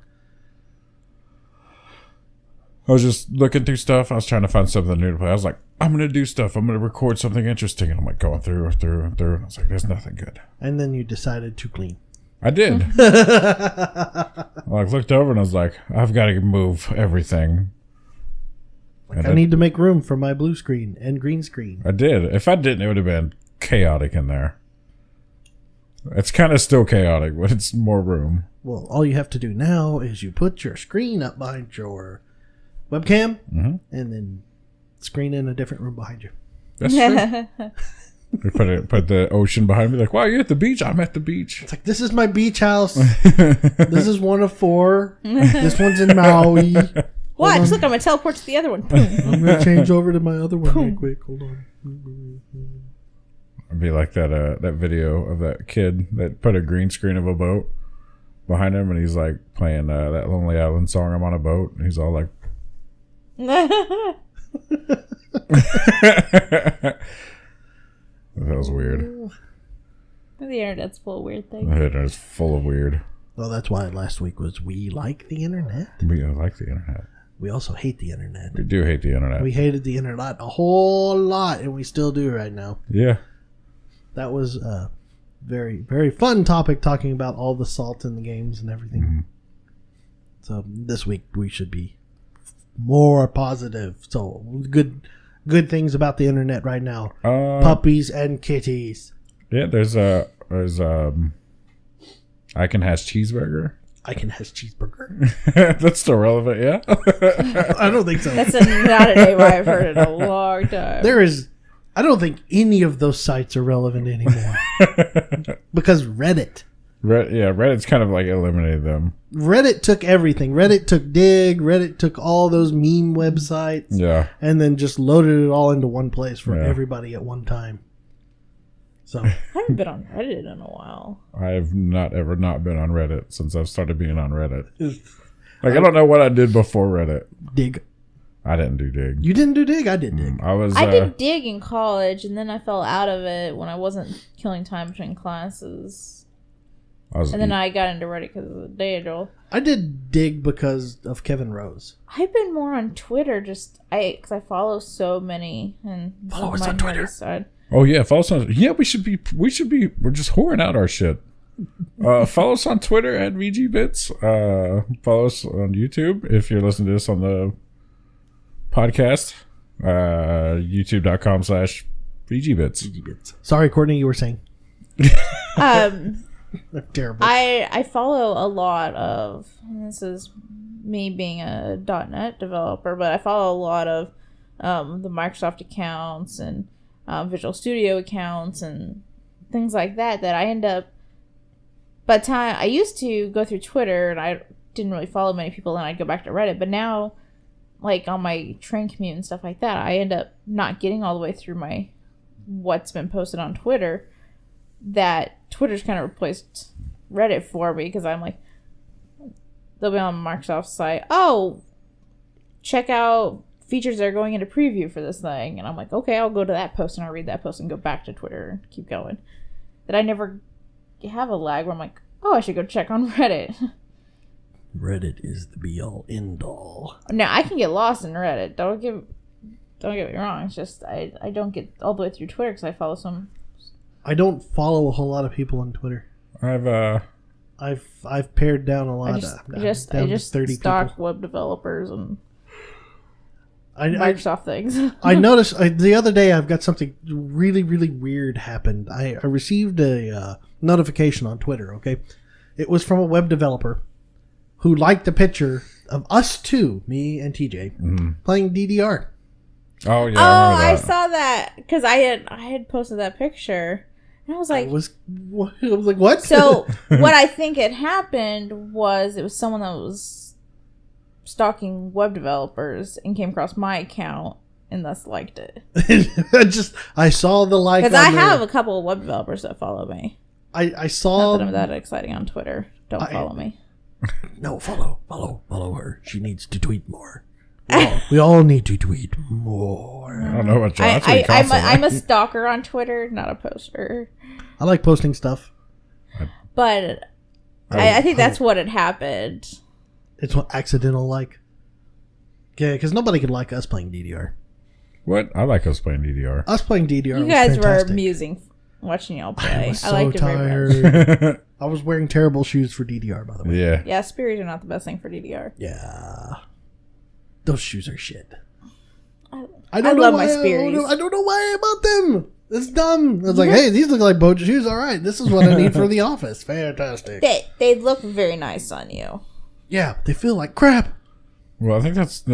I was just looking through stuff. I was trying to find something new to play. I was like, I'm going to do stuff. I'm going to record something interesting. And I'm like going through. And I was like, there's nothing good. And then you decided to clean. I did. I looked over and I was like, I've got to move everything. I need to make room for my blue screen and green screen. I did. If I didn't, it would have been chaotic in there. It's kind of still chaotic, but it's more room. Well, all you have to do now is you put your screen up behind your webcam, and then screen in a different room behind you. That's true. We put the ocean behind me. Like, wow, you're at the beach. I'm at the beach. It's like, this is my beach house. This is one of 4. This one's in Maui. Watch, look, I'm going to teleport to the other one. Boom. I'm going to change over to my other one real quick. Hold on. It'd be like that video of that kid that put a green screen of a boat behind him, and he's like playing that Lonely Island song, I'm on a boat, and he's all like... That was weird. The internet's full of weird things. The internet's full of weird. Well, that's why last week was we like the internet. We like the internet. We also hate the internet. We do hate the internet. We hated the internet a whole lot, and we still do right now. Yeah. That was a very, very fun topic, talking about all the salt in the games and everything. Mm-hmm. So this week we should be more positive. So good things about the internet right now. Puppies and kitties. Yeah, there's I Can Has Cheeseburger. I Can Has Cheeseburger. That's still relevant, yeah? I don't think so. That's not a name I've heard in a long time. I don't think any of those sites are relevant anymore. Because Reddit. Reddit's kind of like eliminated them. Reddit took everything. Reddit took Dig. Reddit took all those meme websites. Yeah. And then just loaded it all into one place for everybody at one time. So I haven't been on Reddit in a while. I've not been on Reddit since I've started being on Reddit. Like, I don't know what I did before Reddit. Dig. I didn't do Dig. You didn't do Dig? I did Dig. I did Dig in college, and then I fell out of it when I wasn't killing time between classes. And then I got into Reddit because of the Daedral. I did Dig because of Kevin Rose. I've been more on Twitter, because I follow so many. And follow us on Twitter. Oh yeah, follow us on. Yeah, we should be. We're just whoring out our shit. Follow us on Twitter at VGBits. Follow us on YouTube if you're listening to this on the podcast. YouTube.com/VGBits. Sorry, Courtney, you were saying. Terrible. I follow a lot of, and this is me being a .NET developer, but I follow a lot of the Microsoft accounts and Visual Studio accounts and things like that I end up, by the time I used to go through Twitter and I didn't really follow many people, and I'd go back to Reddit, but now, like on my train commute and stuff like that, I end up not getting all the way through my what's been posted on Twitter, that Twitter's kind of replaced Reddit for me, because I'm like, they'll be on Microsoft's site, oh, check out features that are going into preview for this thing, and I'm like, okay, I'll go to that post and I'll read that post and go back to Twitter and keep going. That I never have a lag where I'm like, oh, I should go check on Reddit. Reddit is the be all end all. Now I can get lost in Reddit. Don't get me wrong. It's just I don't get all the way through Twitter because I follow some. I don't follow a whole lot of people on Twitter. I've pared down a lot. I just 30 stock people. web developers and Microsoft things. I noticed the other day I've got something really, really weird happened. I received a notification on Twitter, okay? It was from a web developer who liked a picture of us two, me and TJ, playing DDR. Oh, yeah. I saw that because I had posted that picture. And I was like... I was like, what? So, what I think had happened was it was someone that was stalking web developers and came across my account and thus liked it. I saw the like. Because I have a couple of web developers that follow me. I saw. Not that I'm that exciting on Twitter. Don't follow me. No, follow her. She needs to tweet more. We all need to tweet more. I don't know what John. I'm a stalker on Twitter, not a poster. I like posting stuff. But I think that's what had happened. It's what accidental like. Yeah, because nobody could like us playing DDR. What? I like us playing DDR. Us playing DDR. You guys were amusing watching y'all play. I was so tired. Very much. I was wearing terrible shoes for DDR, by the way. Yeah. Yeah, Spears are not the best thing for DDR. Yeah. Those shoes are shit. I love my Spears. I don't know why about them. It's dumb. I was like, hey, these look like boat shoes. All right, this is what I need for the office. Fantastic. They look very nice on you. Yeah, they feel like crap. Well, I think that's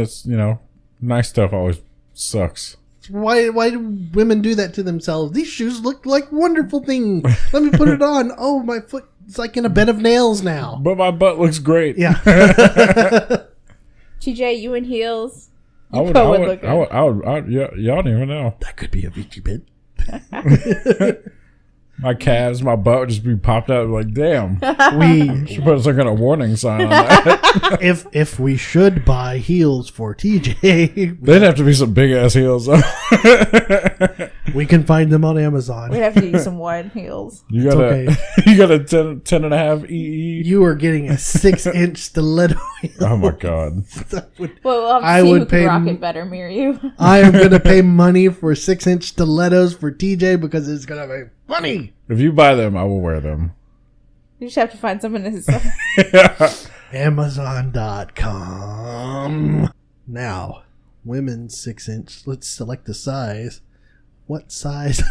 nice stuff always sucks. Why do women do that to themselves? These shoes look like wonderful thing. Let me put it on. Oh, my foot is like in a bed of nails now. But my butt looks great. Yeah. TJ, you in heels? I would, y'all don't even know. That could be a VGBit. My calves, my butt would just be popped out like, damn. We Should put some kind of warning sign on that. if we should buy heels for TJ, They'd have to be some big ass heels. we can find them on Amazon. We'd have to use some wide heels. You got okay. you got a 10 and a half EE. You are getting a 6-inch stiletto heel. Oh my god. Well, we'll have to I see would who pay can rock it better, me or you. I am going to pay money for 6-inch stilettos for TJ because it's going to be funny. If you buy them, I will wear them. You just have to find someone in his. Amazon.com. Now, women's 6-inch. Let's select the size. What size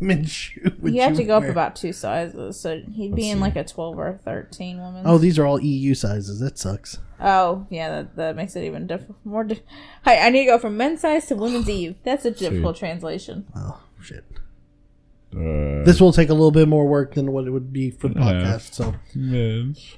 women's shoe would You have to go wear? up about 2 sizes, so he'd be in like a 12 or a 13 woman. Oh, these are all EU sizes. That sucks. Oh, yeah, that makes it even more. Hi, I need to go from men's size to women's EU. That's a difficult translation. Oh, shit. This will take a little bit more work than what it would be for the podcast. So men's.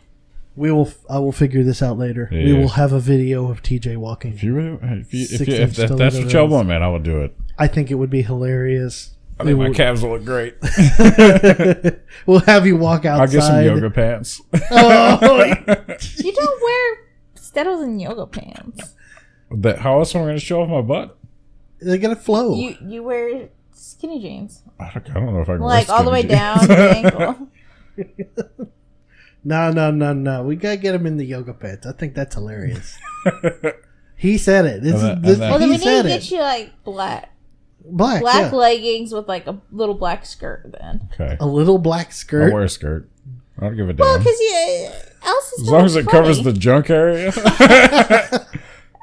I will figure this out later. Yeah. We will have a video of TJ walking. If that's what y'all want, man, I will do it. I think it would be hilarious. I think my calves will look great. We'll have you walk outside. I'll get some yoga pants. Oh, You don't wear stilettos and yoga pants. How else am I going to show off my butt? they're gonna flow. You wear skinny jeans, I don't know if I can like wear all the way skinny down jeans. to the ankle. No. We gotta get him in the yoga pants. I think that's hilarious. He said it. Well, then we He need to said get it. you like black Yeah. leggings with like a little black skirt. Then, Okay. A little black I'll skirt. wear a skirt. I don't give a damn. well, because Elsa's As long as it covers the junk area.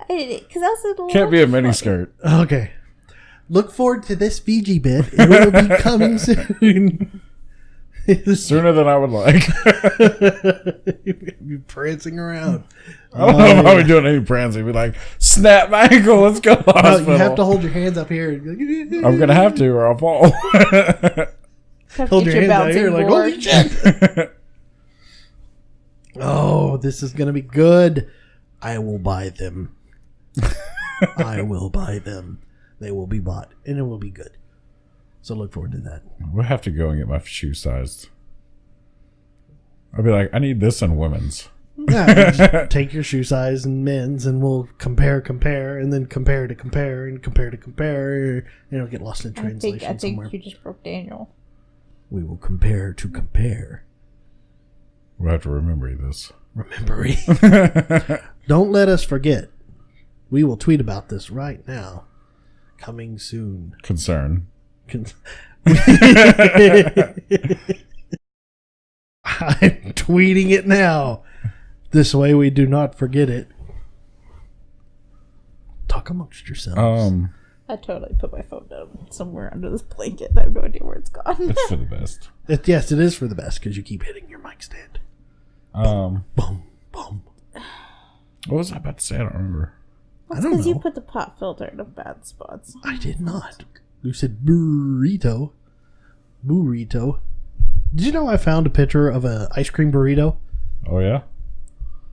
Because Elsa Can't be a mini skirt. Okay. Look forward to this VG bit. It will be coming soon. Sooner than I would like. You're prancing around. I don't know if I'll be doing any prancing. Be like, snap my ankle, let's go to the No, hospital. you have to hold your hands up here. I'm going to have to or I'll fall. Hold your hands out here like, holy shit. Oh, this is going to be good. I will buy them. I will buy them. They will be bought, and it will be good. So look forward to that. We'll have to go and get my shoe sized. I'll be like, I need this in women's. Yeah, just take your shoe size and men's, and we'll compare, and then compare to compare, and compare to compare, and it'll get lost in translation I think somewhere. you just broke Daniel. We will compare to compare. We'll have to remember this. Remembery. Don't let us forget. We will tweet about this right now. Coming soon. Concern. I'm tweeting it now. This way we do not forget it. Talk amongst yourselves. I totally put my phone down somewhere under this blanket. I have no idea where it's gone. It's for the best. Yes, it is for the best because you keep hitting your mic stand. Boom, boom. What was I about to say? I don't remember. I don't Because you know. put the pop filter in the bad spots. I did not. You said burrito. Burrito. Did you know I found a picture of an ice cream burrito? Oh, yeah?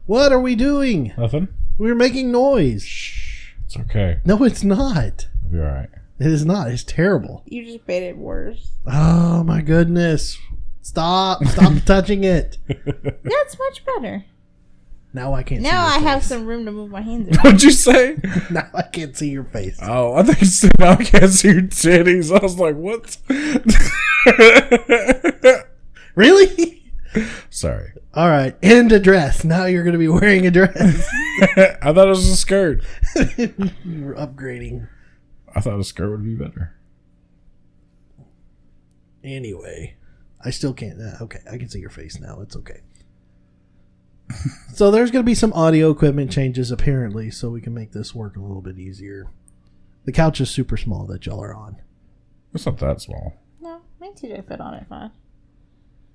What are we doing? Nothing? We're making noise. Shh. It's okay. No, it's not. It'll be all right. It is not. It's terrible. You just made it worse. Oh my goodness. Stop touching it. That's much better. Now I can't see Now your I have face. some room to move my hands around. What'd you say? Now I can't see your face. Oh, I think you said now I can't see your titties. I was like, what? Really? Sorry. All right. And a dress. Now you're going to be wearing a dress. I thought it was a skirt. You're upgrading. I thought a skirt would be better. Anyway, I still can't. Okay, I can see your face now. It's okay. So there's going to be some audio equipment changes apparently, so we can make this work a little bit easier. The couch is super small that y'all are on. It's not that small. No, me and TJ fit on it fine.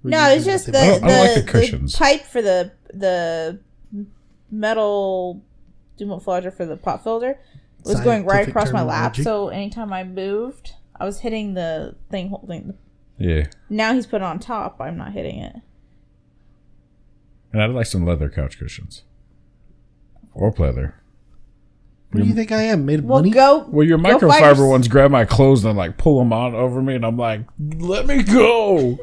We No, it's usually just don't the, think I don't like the cushions. pipe for the metal camouflager for the pop filter was going right Scientific across my lap. terminology. So anytime I moved, I was hitting the thing holding. Yeah. Now he's put it on top. I'm not hitting it. And I'd like some leather couch cushions. Or pleather. What do you think I am? Made of Well, money? go. Well, your go find microfiber your- ones grab my clothes and like pull them on over me, and I'm like, let me go.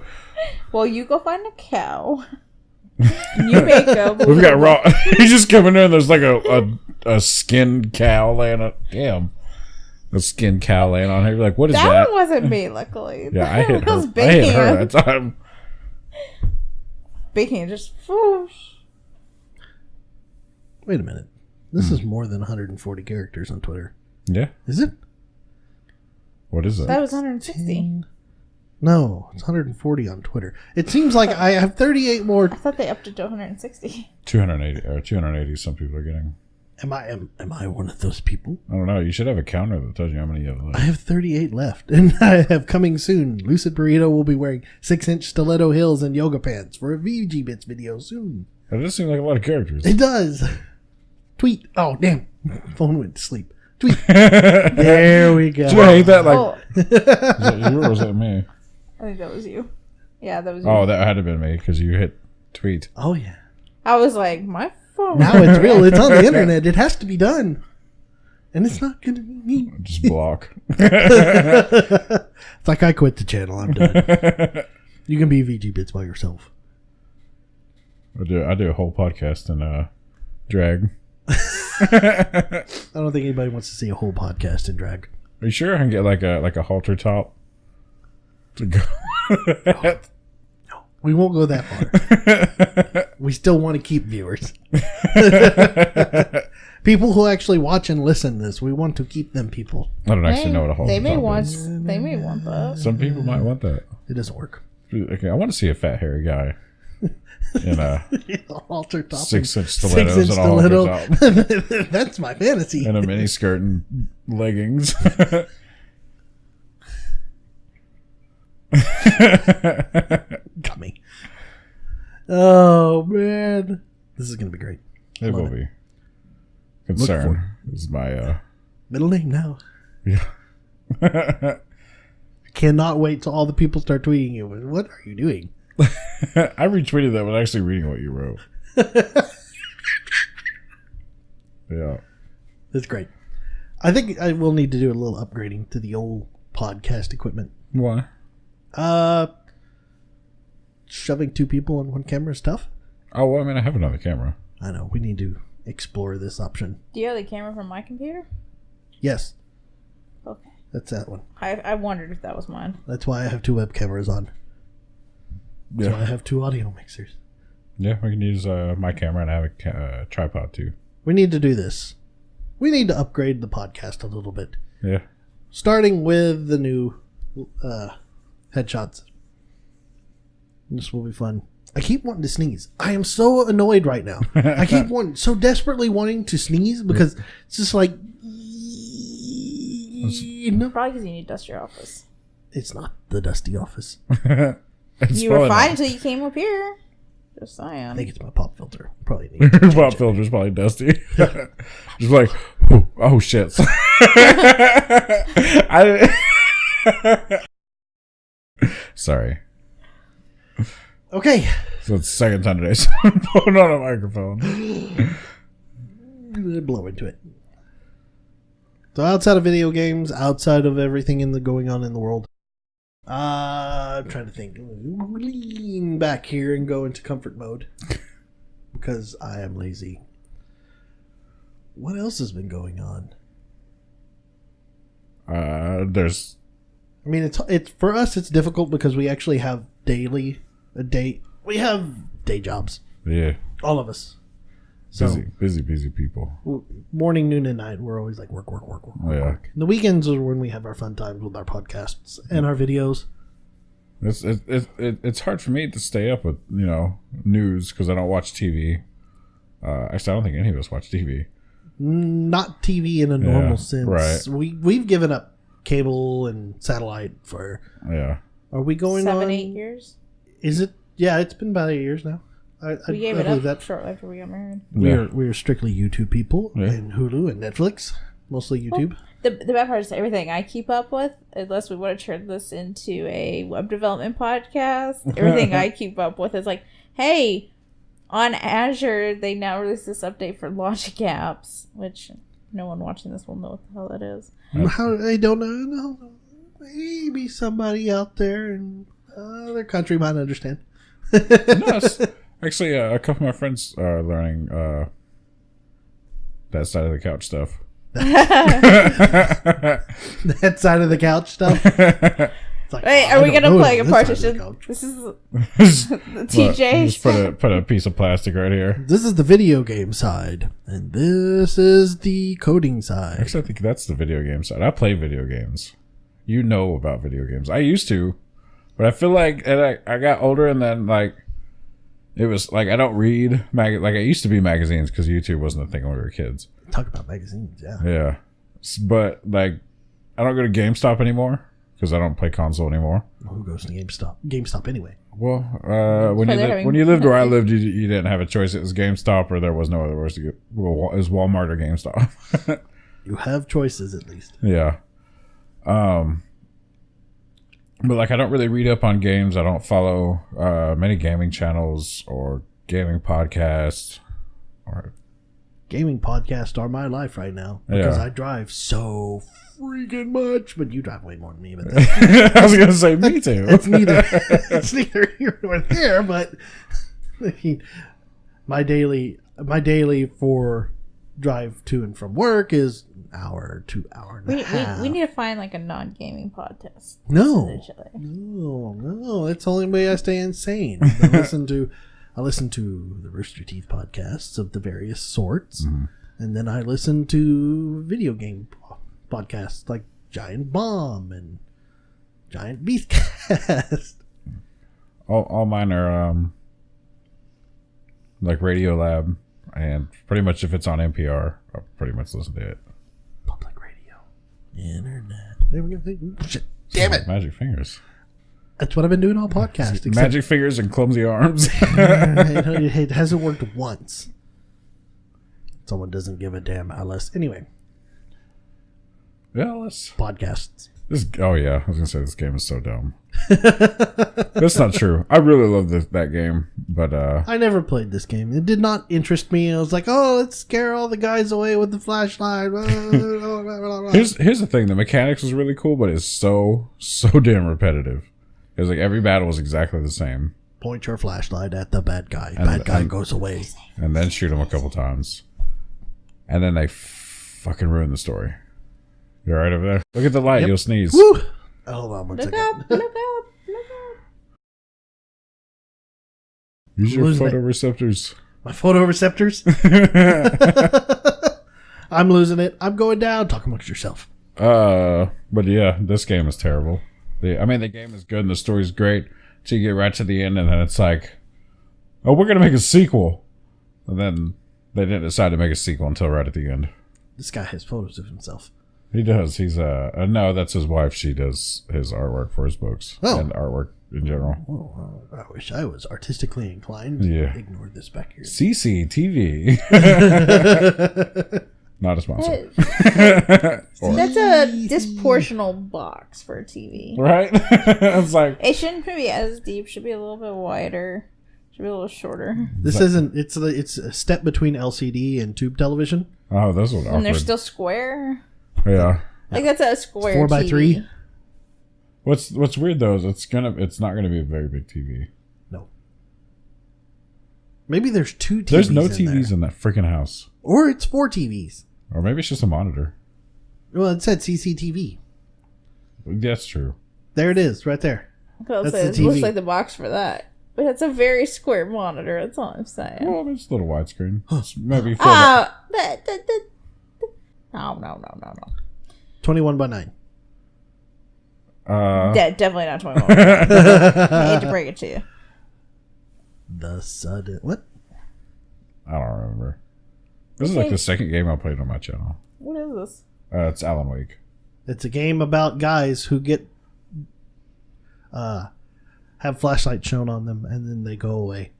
Well, you go find a cow. You may go. but We've got raw. He's just coming in. There's like a skinned cow laying on. Damn. A skinned cow laying on here. You're like, what is that? That one wasn't me, luckily. Yeah, I hit That was her. I hit her Bacon. that time. Bacon just whoosh. Wait a minute. This is more than 140 characters on Twitter. Yeah. Is it? What is That that? was 160. No, it's 140 on Twitter. It seems like I have 38 more. I thought they upped it to 160. 280 or 280. Some people are getting. Am I one of those people? I don't know. You should have a counter that tells you how many you have I left. have 38 left, and I have coming soon. Lucid Burrito will be wearing 6-inch stiletto heels and yoga pants for a VGBits video soon. That does seem like a lot of characters. It does. Tweet. Oh, damn. Phone went to sleep. Tweet. There we go. Do I hate that? Like, Oh, is that you or was that me? I think that was you. Yeah, that was you. Oh, that had to have been me because you hit tweet. Oh, yeah. I was like, my phone. Now it's real. It's on the internet. It has to be done. And it's not going to be me. Just block. It's like I quit the channel. I'm done. You can be VGBits by yourself. I do a whole podcast in drag. I don't think anybody wants to see a whole podcast in drag. Are you sure I can get like a halter top to go? No, we won't go that far. We still want to keep viewers. People who actually watch and listen to this, we want to keep them people. I don't actually know what a halter They may top want. is. They may want that. Some people might want that. It doesn't work. Okay, I want to see a fat hairy guy in a Halter top. 6-inch stilettos and a halter top That's my fantasy. and a mini skirt and leggings. Coming. Oh man, this is gonna be great. It will be. Concern is my Middle name now. yeah. I cannot wait till all the people start tweeting you. What are you doing? I retweeted that without actually reading what you wrote. Yeah. That's great. I think I will need to do a little upgrading to the old podcast equipment. Why? Shoving 2 people on one camera is tough. Oh, well, I mean, I have another camera. I know. We need to explore this option. Do you have the camera from my computer? Yes, Okay. that's that one. I wondered if that was mine. That's why I have 2 web cameras on. That's why I have 2 audio mixers. Yeah, we can use my camera and I have a tripod too. We need to do this. We need to upgrade the podcast a little bit. Yeah. Starting with the new headshots. This will be fun. I keep wanting to sneeze. I am so annoyed right now. I keep so desperately wanting to sneeze because it's just like... No, Probably because you need to dust your office. it's not the dusty office. It's You were probably fine not. until you came up here. Just I saying. think it's my pop filter. Probably need to Your change pop it. filter's probably dusty. Just like, oh shit. Sorry. Okay. So it's the second time today someone put on a microphone. Blow into it. So outside of video games, outside of everything going on in the world, I'm trying to think. Lean back here and go into comfort mode because I am lazy. What else has been going on? There's I mean, it's for us. It's difficult because we actually have we have day jobs. yeah, All of us. So busy people. morning, noon, and night, we're always like work. Yeah. And the weekends are when we have our fun times with our podcasts and our videos. It's hard for me to stay up with news because I don't watch TV. Actually, I don't think any of us watch TV. Not TV in a normal sense. right. We've given up cable and satellite for. Yeah. Are we going 7, on 8 years. Is it? Yeah, it's been about 8 years now. We gave I it believe up that. shortly after we got married. We are strictly YouTube people, Yeah. and Hulu and Netflix, mostly YouTube. The bad part is everything I keep up with, unless we want to turn this into a web development podcast, everything I keep up with is like, hey, on Azure, they now release this update for Logic apps, which no one watching this will know what the hell that is. How I don't know. Maybe somebody out there in other country might understand. No, actually, a couple of my friends are learning that side of the couch stuff. That side of the couch stuff. It's like, Wait, oh, are we I don't gonna know play a this side of the partition? couch. This is the Look, TJ. just put a piece of plastic right here. This is the video game side, and this is the coding side. Actually, I think that's the video game side. I play video games. You know about video games. I used to, but I feel like I got older, and then like it was like I don't read like I used to be magazines because YouTube wasn't a thing when we were kids. Talk about magazines, yeah. Yeah, but like I don't go to GameStop anymore because I don't play console anymore. Who goes to GameStop? GameStop anyway. Well, when you lived where I lived, you didn't have a choice. It was GameStop, or there was no other place to go. Well, it was Walmart or GameStop. You have choices at least. Yeah. But like I don't really read up on games. I don't follow many gaming channels or gaming podcasts. Or Gaming podcasts are my life right now because Yeah. I drive so freaking much, but you drive way more than me. But I was gonna say me too. it's neither here nor there. But I mean, my daily for drive to and from work is an hour to hour and a half. We need to find like a non-gaming podcast. No. Listen to each other. No, that's the only way I stay insane. I listen to the Rooster Teeth podcasts of the various sorts, and then I listen to video game podcasts like Giant Bomb and Giant Beastcast. All mine are like Radio Lab, and pretty much if it's on NPR, I'll pretty much listen to it. Public radio, internet. There we go. Shit. Damn it! Magic fingers. That's what I've been doing all podcast. except- Magic fingers and clumsy arms. it hasn't worked once. Someone doesn't give a damn unless anyway. Yeah, let's. Podcasts. Oh yeah, I was gonna say this game is so dumb. That's not true. I really love that game, but I never played this game. It did not interest me. I was like, oh, let's scare all the guys away with the flashlight. here's the thing: the mechanics was really cool, but it's so damn repetitive. It's like every battle was exactly the same, Point your flashlight at the bad guy. And- Bad guy and- goes away. and then shoot him a couple times, and then they fucking ruin the story. You all right over there? Look at the light. Yep. You'll sneeze. Woo! Hold on one Look second. up, look up, look up. Use your Losing it. photoreceptors. My photoreceptors. I'm losing it. I'm going down. Talk amongst yourself. But yeah, this game is terrible. The game is good and the story's great till you get right to the end, and then it's like, oh, we're gonna make a sequel, and then they didn't decide to make a sequel until right at the end. This guy has photos of himself. He does. He's no, that's his wife. She does his artwork for his books and artwork in general. Oh, I wish I was artistically inclined. Yeah. Ignore this back here. CCTV. Not a sponsor. That's a disproportional box for a TV. Right? It's like, It shouldn't be as deep. Should be a little bit wider. Should be a little shorter. This isn't. It's a step between LCD and tube television. oh, this was And they're awkward. still square. Yeah. Like that's a square 4x3. TV. What's weird though is it's not gonna be a very big TV. No. Maybe there's two TVs. There's no in TVs there. in that freaking house. Or it's 4 TVs. Or maybe it's just a monitor. Well, it said CCTV. That's true. There it is, right there. That's That's it the looks TV. like the box for that. But it's a very square monitor. That's all I'm saying. Well, I mean, it's a little widescreen. It's maybe four. No. 21 by 9. Definitely not 21. I hate to break it to you. The sudden. What? I don't remember. This is like the second game I played on my channel. What is this? It's Alan Wake. It's a game about guys who get have flashlights shown on them and then they go away.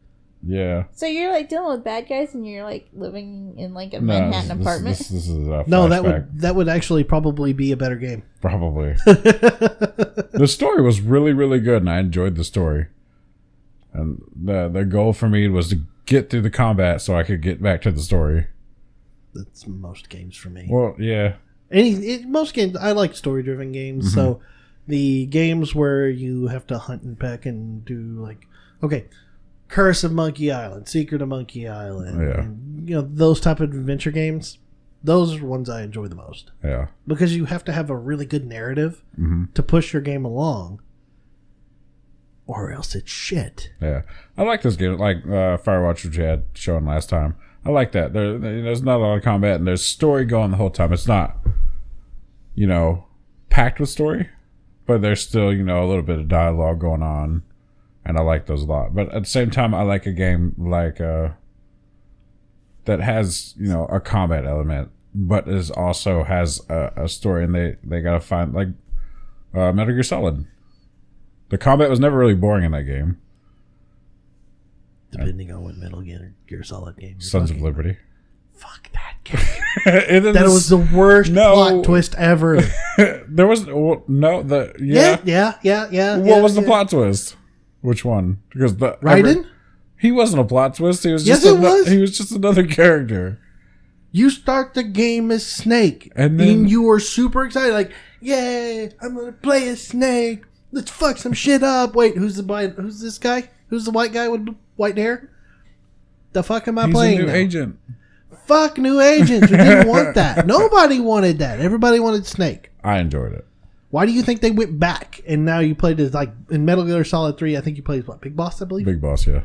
Yeah. So you're like dealing with bad guys and you're like living in like a Manhattan apartment? This is a No, flashback. that would actually probably be a better game. Probably. The story was really, really good, and I enjoyed the story. And the goal for me was to get through the combat so I could get back to the story. That's most games for me. Well, yeah. Most games, I like story-driven games. So the games where you have to hunt and peck and do like, okay, Curse of Monkey Island, Secret of Monkey Island, and, those type of adventure games. Those are the ones I enjoy the most. Yeah. Because you have to have a really good narrative to push your game along, or else it's shit. Yeah. I like this game, like Firewatch, which you had shown last time. I like that. There's not a lot of combat, and there's story going the whole time. It's not, packed with story, but there's still, a little bit of dialogue going on, and I like those a lot. But at the same time, I like a game like that has, a combat element, but is also has a story, and they gotta find, like Metal Gear Solid. The combat was never really boring in that game. Depending on what Metal Gear Solid game. Sons of Liberty. Fuck that game. That was the worst plot twist ever. There was yeah. What was the plot twist? Which one? Because Raiden? He wasn't a plot twist. He was Yes, just it was. He was just another character. You start the game as Snake, and then you were super excited, like, "Yay! I'm gonna play as Snake. Let's fuck some shit up." Wait, who's this guy? Who's the white guy with white hair? The fuck am I playing? He's a new now? agent. Fuck new agents. We didn't want that. Nobody wanted that. Everybody wanted Snake. I enjoyed it. Why do you think they went back and now you played as, like, in Metal Gear Solid 3, I think you played as what, Big Boss, I believe? Big Boss, yeah.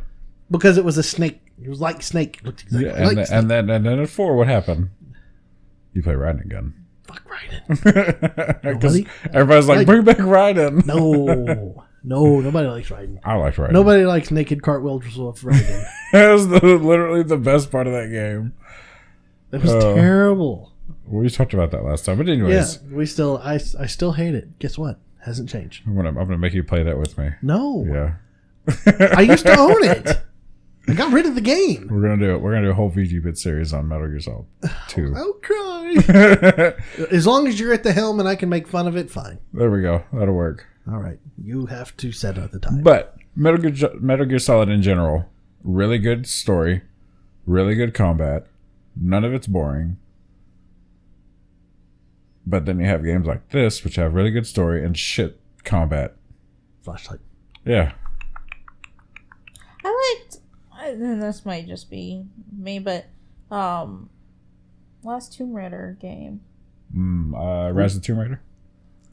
Because it was a snake. It was like Snake. It looked exactly like Snake. And then at 4, what happened? You play Raiden again. Fuck Raiden. Because everybody's like, bring back Raiden. No, nobody likes Raiden. I like Raiden. Nobody likes naked cartwheels of Raiden. That was literally the best part of that game. It was terrible. We talked about that last time, but anyways, yeah, I still hate it. Guess what? Hasn't changed. I'm gonna make you play that with me. No. Yeah. I used to own it. I got rid of the game. We're gonna do it. We're gonna do a whole VGBit series on Metal Gear Solid 2. I'll cry. As long as you're at the helm and I can make fun of it, fine. There we go. That'll work. All right. You have to set out the time. But Metal Gear Solid in general, really good story, really good combat. None of it's boring. But then you have games like this, which have really good story and shit combat. Flashlight. Yeah. I liked, and this might just be me, but last Tomb Raider game. Rise of the Tomb Raider?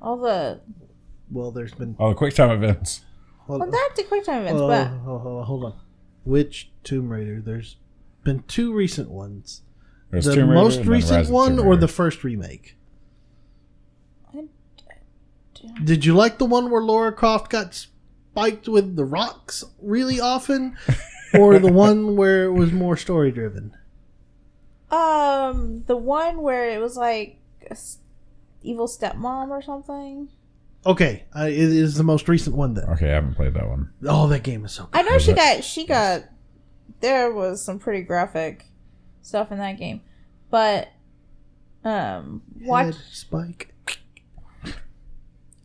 There's been... the QuickTime events. Not the QuickTime events, but... Hold on. Which Tomb Raider? There's been 2 recent ones. There's the Tomb Raider most recent one or the first remake? Did you like the one where Lara Croft got spiked with the rocks really often? Or the one where it was more story driven? The one where it was like evil stepmom or something. Okay, it is the most recent one then. Okay, I haven't played that one. Oh, that game is so good. I know she got there was some pretty graphic stuff in that game. But watch Head spike.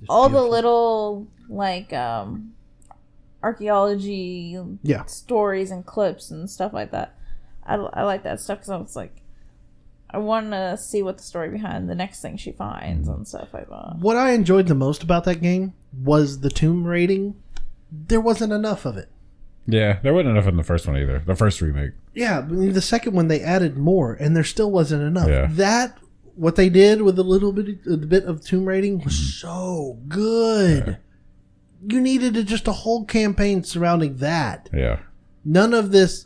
all the little like archaeology stories and clips and stuff like that. I like that stuff because I was like, I want to see what the story behind the next thing she finds and stuff like that. What I enjoyed the most about that game was the tomb raiding. There wasn't enough of it. Yeah, there wasn't enough in the first one either. The first remake. Yeah, but the second one they added more, and there still wasn't enough. Yeah. What they did with a bit of tomb raiding was so good. Yeah. You needed just a whole campaign surrounding that. Yeah. None of this,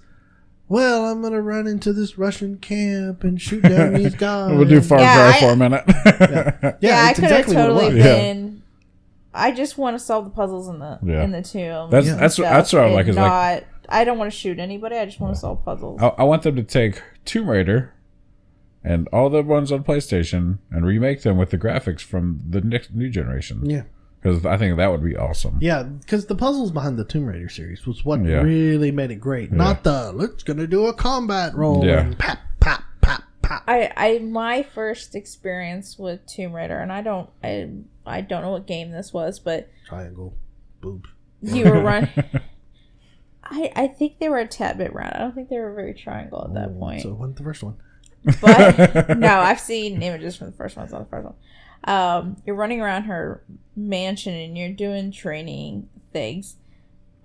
well, I'm going to run into this Russian camp and shoot down these guys. We'll do Far Cry for a minute. Yeah, I could have totally been... I just want to solve the puzzles in the tomb. That's what I like. Is I don't want to shoot anybody. I just want to solve puzzles. I want them to take Tomb Raider and all the ones on PlayStation and remake them with the graphics from the next new generation. Yeah. Because I think that would be awesome. Yeah, because the puzzles behind the Tomb Raider series was what Yeah. really made it great. Not the, let's going to do a combat roll and pap, pap, pap, pap. My first experience with Tomb Raider, and I don't know what game this was, but Triangle. Boob. you were running. I think they were a tad bit round. I don't think they were very triangle at that point. So it wasn't the first one. But no, I've seen images from the first one. It's not the first one. You're running around her mansion and you're doing training things,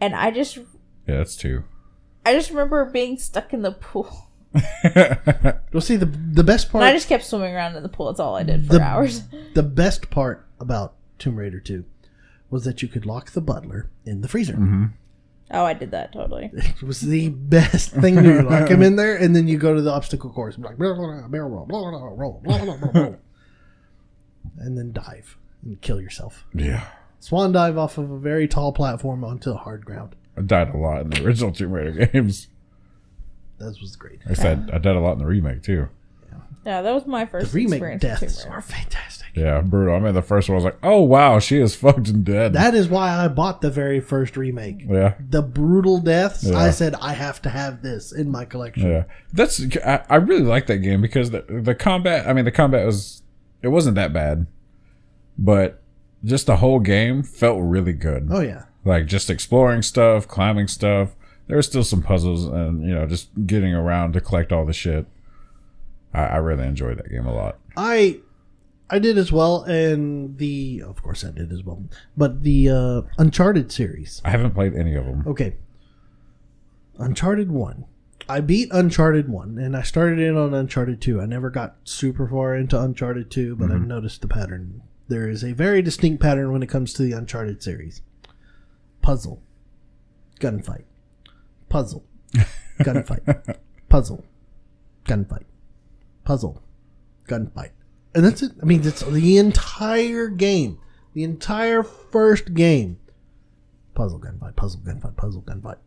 and Yeah, that's 2. I just remember being stuck in the pool. Well, see, the best part... And I just kept swimming around in the pool. That's all I did for hours. The best part about Tomb Raider 2 was that you could lock the butler in the freezer. Mm-hmm. Oh, I did that totally. It was the best thing to do. Lock him in there, and then you go to the obstacle course. And, like, blah, blah, blah, barrel roll, blah, blah, blah, roll, blah, blah, blah, roll. And then dive and kill yourself. Yeah. Swan dive off of a very tall platform onto hard ground. I died a lot in the original Tomb Raider games. That was great. Like I said, I died a lot in the remake, too. Yeah, that was my first The remake experience with deaths Tomb are Raider. fantastic. Yeah, brutal. I mean, the first one I was like, oh, wow, she is fucking dead. That is why I bought the very first remake. Yeah. The brutal deaths, Yeah. I said, I have to have this in my collection. Yeah. I really like that game because the combat, it wasn't that bad. But just the whole game felt really good. Oh, yeah. Like just exploring stuff, climbing stuff. There were still some puzzles and, just getting around to collect all the shit. I really enjoyed that game a lot. I did as well, and of course I did as well, but the Uncharted series. I haven't played any of them. Okay. Uncharted 1. I beat Uncharted 1, and I started in on Uncharted 2. I never got super far into Uncharted 2, but I noticed the pattern. There is a very distinct pattern when it comes to the Uncharted series. Puzzle. Gunfight. Puzzle. Gunfight. Puzzle. Gunfight. Puzzle. Gunfight. And that's it. I mean, it's the entire game. The entire first game. Puzzle, gunfight, puzzle, gunfight, puzzle, gunfight.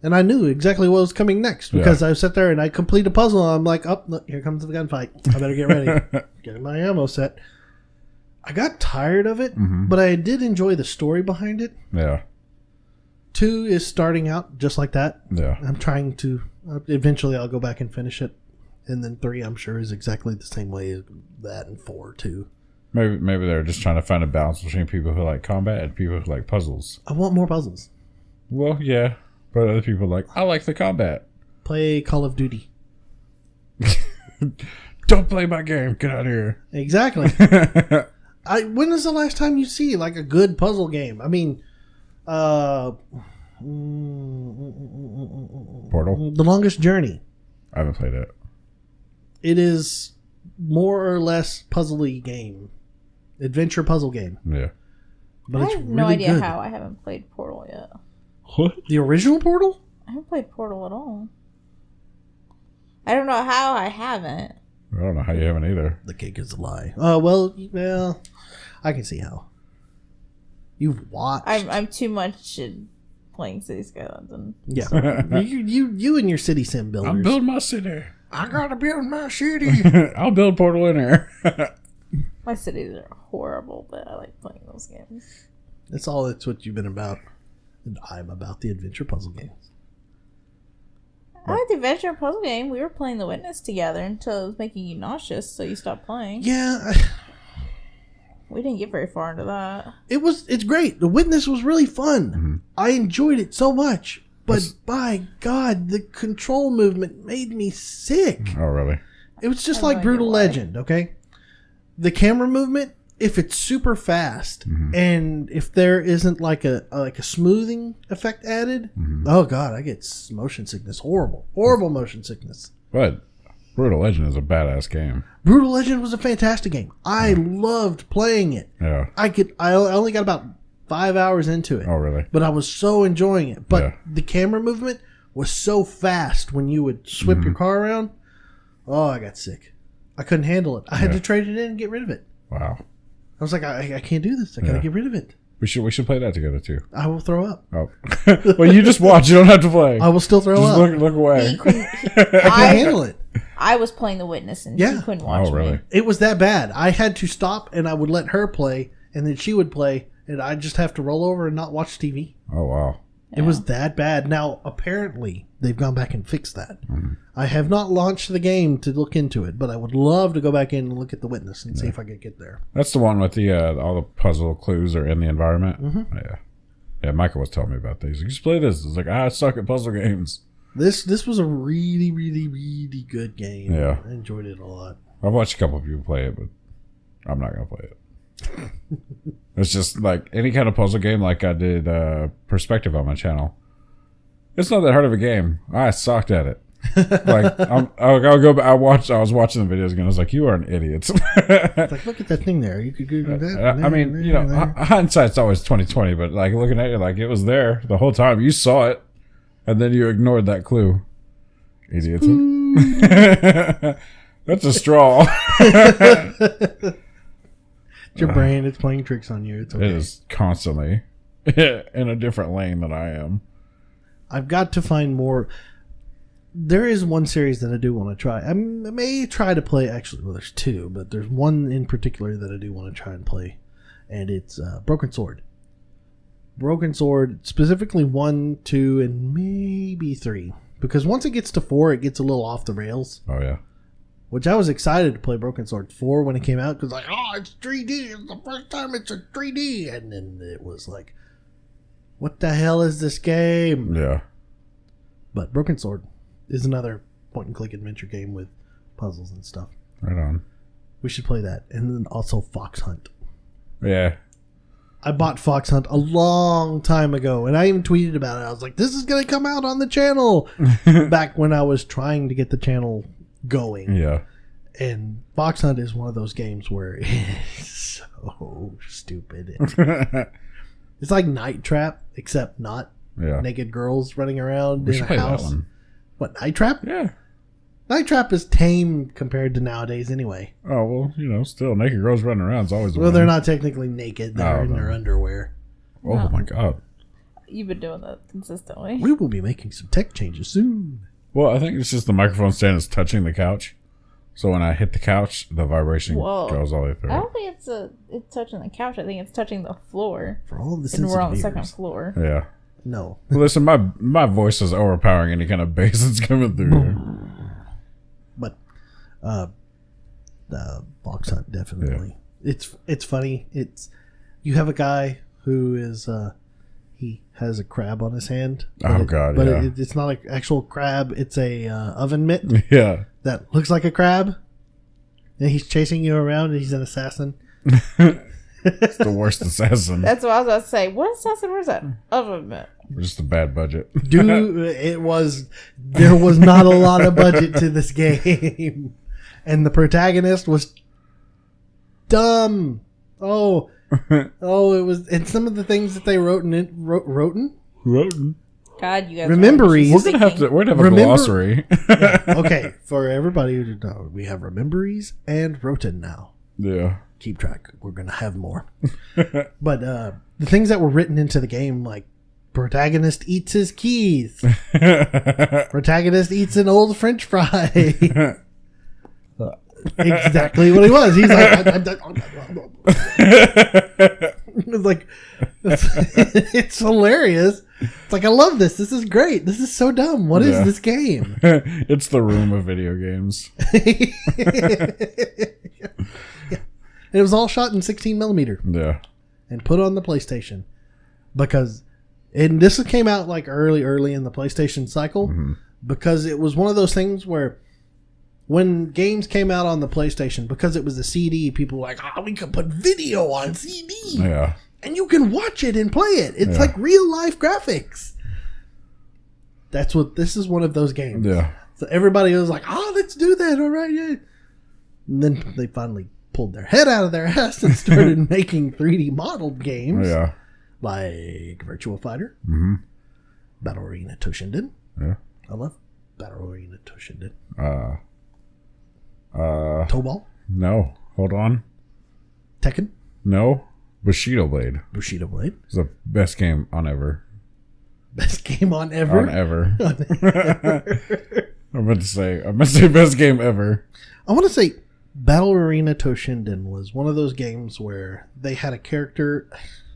And I knew exactly what was coming next because I sat there and I complete a puzzle and I'm like, oh, look, here comes the gunfight. I better get ready. Get my ammo set. I got tired of it, but I did enjoy the story behind it. Yeah. 2 is starting out just like that. Yeah. I'm trying to... eventually I'll go back and finish it. And then 3, I'm sure, is exactly the same way as that, and 4, too. Maybe they're just trying to find a balance between people who like combat and people who like puzzles. I want more puzzles. Well, yeah. But other people are like, I like the combat. Play Call of Duty. Don't play my game. Get out of here. Exactly. When is the last time you see like a good puzzle game? I mean, Portal? The Longest Journey. I haven't played it. It is more or less puzzly game. Adventure puzzle game. Yeah. But I it's have no really idea good. how I haven't played Portal yet. What? The original Portal? I haven't played Portal at all. I don't know how I haven't. I don't know how you haven't either. The cake is a lie. Well, I can see how. You've watched. I'm too much in playing City Skylines and Yeah. you and your city sim builders. I'm building my city. I gotta build my city. I'll build Portal in here. my cities are horrible, but I like playing those games. That's what you've been about. And I'm about the adventure puzzle games. I like the adventure puzzle game. We were playing The Witness together until it was making you nauseous, so you stopped playing. Yeah. We didn't get very far into that. It's great. The Witness was really fun. Mm-hmm. I enjoyed it so much. But by God, the control movement made me sick. Oh, really? It was just I have like no idea Brutal why. Legend, okay? The camera movement, if it's super fast and if there isn't like a smoothing effect added, oh God, I get motion sickness. Horrible motion sickness. But Brutal Legend is a badass game. Brutal Legend was a fantastic game. I loved playing it. Yeah. I only got about 5 hours into it. Oh, really? But I was so enjoying it. But Yeah. the camera movement was so fast when you would whip your car around. Oh, I got sick. I couldn't handle it. I had to trade it in and get rid of it. Wow. I was like, I can't do this. I gotta get rid of it. We should play that together too. I will throw up. Oh. Well, you just watch. You don't have to play. I will still throw Just up. look away. I can't handle it. I was playing The Witness and Yeah. she couldn't watch really? me. It was that bad. I had to stop and I would let her play, and then she would play, and I'd just have to roll over and not watch TV. Oh, wow. It was that bad. Now, apparently, they've gone back and fixed that. I have not launched the game to look into it, but I would love to go back in and look at The Witness and see if I could get there. That's the one with the all the puzzle clues are in the environment. Mm-hmm. Yeah. Yeah, Michael was telling me about these. You should play this. It's like, I suck at puzzle games. This was a really, really, really good game. Yeah. I enjoyed it a lot. I've watched a couple of people play it, but I'm not going to play it. It's just like any kind of puzzle game, like I did Perspective on my channel. It's not that hard of a game. I sucked at it. Like I'll go back. I was watching the videos again. I was like, you are an idiot. It's like, look at that thing there. You could do that. I mean, you know, hindsight's always 20/20, but like looking at it, like it was there the whole time. You saw it, and then you ignored that clue. Idiots. That's a straw. It's your brain. It's playing tricks on you. It's okay. It is constantly in a different lane than I am. I've got to find more. There is one series that I do want to try. I may try to play. Actually, well, there's two, but there's one in particular that I do want to try and play, and it's Broken Sword. Broken Sword, specifically 1, 2, and maybe 3. Because once it gets to 4, it gets a little off the rails. Oh yeah. Which I was excited to play Broken Sword 4 when it came out, because like, oh, it's 3D. It's the first time it's a 3D, and then it was like, what the hell is this game? Yeah. But Broken Sword is another point-and-click adventure game with puzzles and stuff. Right on. We should play that. And then also Fox Hunt. Yeah. I bought Fox Hunt a long time ago, and I even tweeted about it. I was like, this is going to come out on the channel. Back when I was trying to get the channel going. Yeah. And Fox Hunt is one of those games where it's so stupid. It's like Night Trap, except not. Yeah. Naked girls running around We in should a play house. that one. What, Night Trap? Yeah. Night Trap is tame compared to nowadays anyway. Oh, well, you know, still, naked girls running around is always the Well, one. they're not technically naked. They're in no. their underwear. Oh, No. my God. You've been doing that consistently. We will be making some tech changes soon. Well, I think it's just the microphone stand is touching the couch. So when I hit the couch, the vibration goes all the way through. I don't think it's touching the couch. I think it's touching the floor. For all the And sensitive we're on the ears. second floor. Yeah. No. Listen, my voice is overpowering any kind of bass that's coming through here. But Fox Hunt, definitely. It's funny. You have a guy who is he has a crab on his hand. Oh, God, But yeah. it's not an actual crab. It's a oven mitt Yeah. that looks like a crab. And he's chasing you around, and he's an assassin. It's the worst assassin. That's what I was about to say. What assassin was that? Oven mitt. Just a bad budget. Dude, there was not a lot of budget to this game. And the protagonist was dumb. Oh, it was, and some of the things that they wrote in it, Rodent. God, you guys. Rememberies. We're gonna have a Remember- glossary. Yeah, okay, for everybody who didn't know, we have Rememberies and Roten now. Yeah. Keep track. We're gonna have more. But the things that were written into the game, like protagonist eats his keys. Protagonist eats an old French fry. Exactly what he was. He's like, it's like, it's hilarious. It's like, I love this. This is great. This is so dumb. What is this game? It's the room of video games. It was all shot in 16 millimeter Yeah. and put on the PlayStation because, and this came out like early in the PlayStation cycle because it was one of those things where when games came out on the PlayStation, because it was a CD, people were like, oh, we could put video on CD. Yeah. And you can watch it and play it. It's like real life graphics. This is one of those games. Yeah. So everybody was like, oh, let's do that. All right. Yeah. And then they finally pulled their head out of their ass and started making 3D modeled games. Yeah. Like Virtua Fighter. Mm-hmm. Battle Arena Toshinden. Yeah. I love Battle Arena Toshinden. Tobal. No. Hold on. Tekken. No. Bushido Blade. Bushido Blade. It's the best game on ever. Best game on ever. On ever. I meant to say best game ever. I want to say Battle Arena Toshinden was one of those games where they had a character.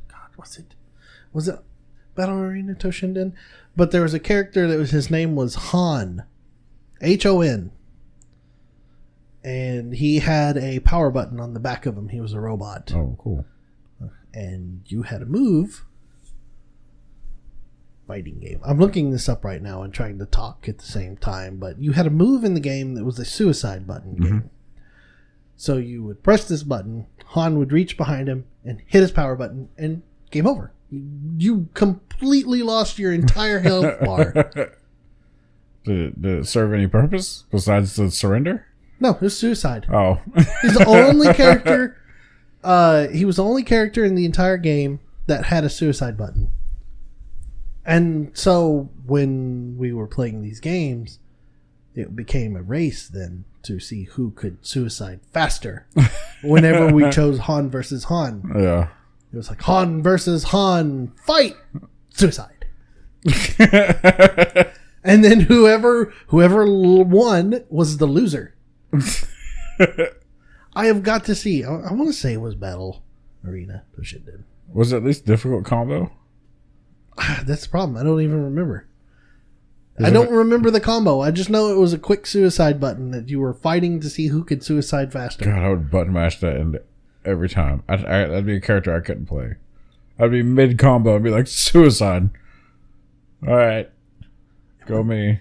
God, was it Battle Arena Toshinden? But there was a character that was, his name was Han, Hon, and he had a power button on the back of him. He was a robot. Oh, cool. And you had a move. Fighting game. I'm looking this up right now and trying to talk at the same time, but you had a move in the game that was a suicide button game. So you would press this button, Han would reach behind him and hit his power button, and game over. You completely lost your entire health bar. Did it serve any purpose besides the surrender? No, it was suicide. Oh. He's the only character. He was the only character in the entire game that had a suicide button. And so when we were playing these games, it became a race then to see who could suicide faster. Whenever we chose Han versus Han. Yeah. It was like Han versus Han, fight! Suicide. And then whoever won was the loser. I have got to see. I want to say it was Battle Arena. Push it did. Was it at least difficult combo? That's the problem. I don't even remember. I don't remember the combo. I just know it was a quick suicide button that you were fighting to see who could suicide faster. God, I would button mash that in every time. That'd be a character I couldn't play. I'd be mid combo and be like, suicide. All right. Go me.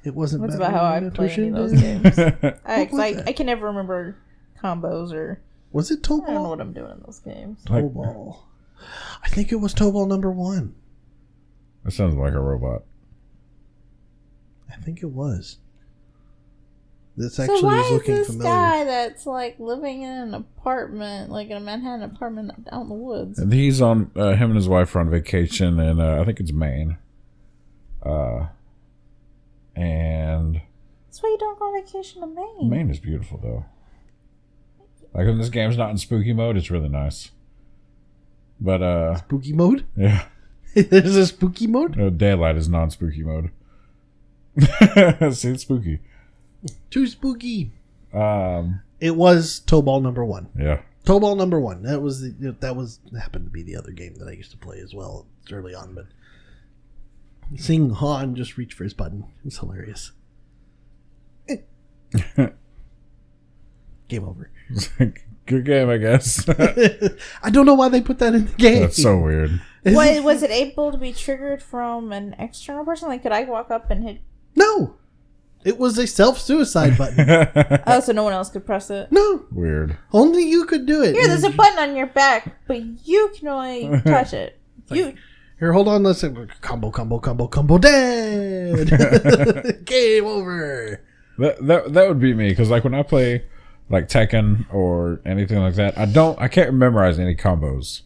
It wasn't. That's about how I play any of those games. I can never remember combos or. Was it Toe Ball? I don't know what I'm doing in those games. Toe Ball. I think it was Toe Ball number 1. That sounds like a robot. I think it was. This So actually why is looking is this familiar. guy that's like living in an apartment, like in a Manhattan apartment out in the woods? And he's on, him and his wife are on vacation in, I think it's Maine. And That's why you don't go on vacation to Maine. Maine is beautiful, though. Like, when this game's not in spooky mode, it's really nice. But, Spooky mode? yeah. There's a spooky mode? No, daylight is non-spooky mode. See, it's spooky. Too spooky. Um, It was Toe Ball number 1. yeah. Toe Ball number 1. That happened to be the other game that I used to play as well early on, but seeing Han just reach for his button was hilarious. Game over. Good game, I guess. I don't know why they put that in the game. That's so weird. Was it able to be triggered from an external person? Like, could I walk up and hit? No. It was a self-suicide button. Oh, so no one else could press it? No. Weird. Only you could do it. Here, there's a button on your back, but you can only touch it. Here, hold on. Let's say combo, dead. Game over. That would be me, because like when I play like Tekken or anything like that, I can't memorize any combos,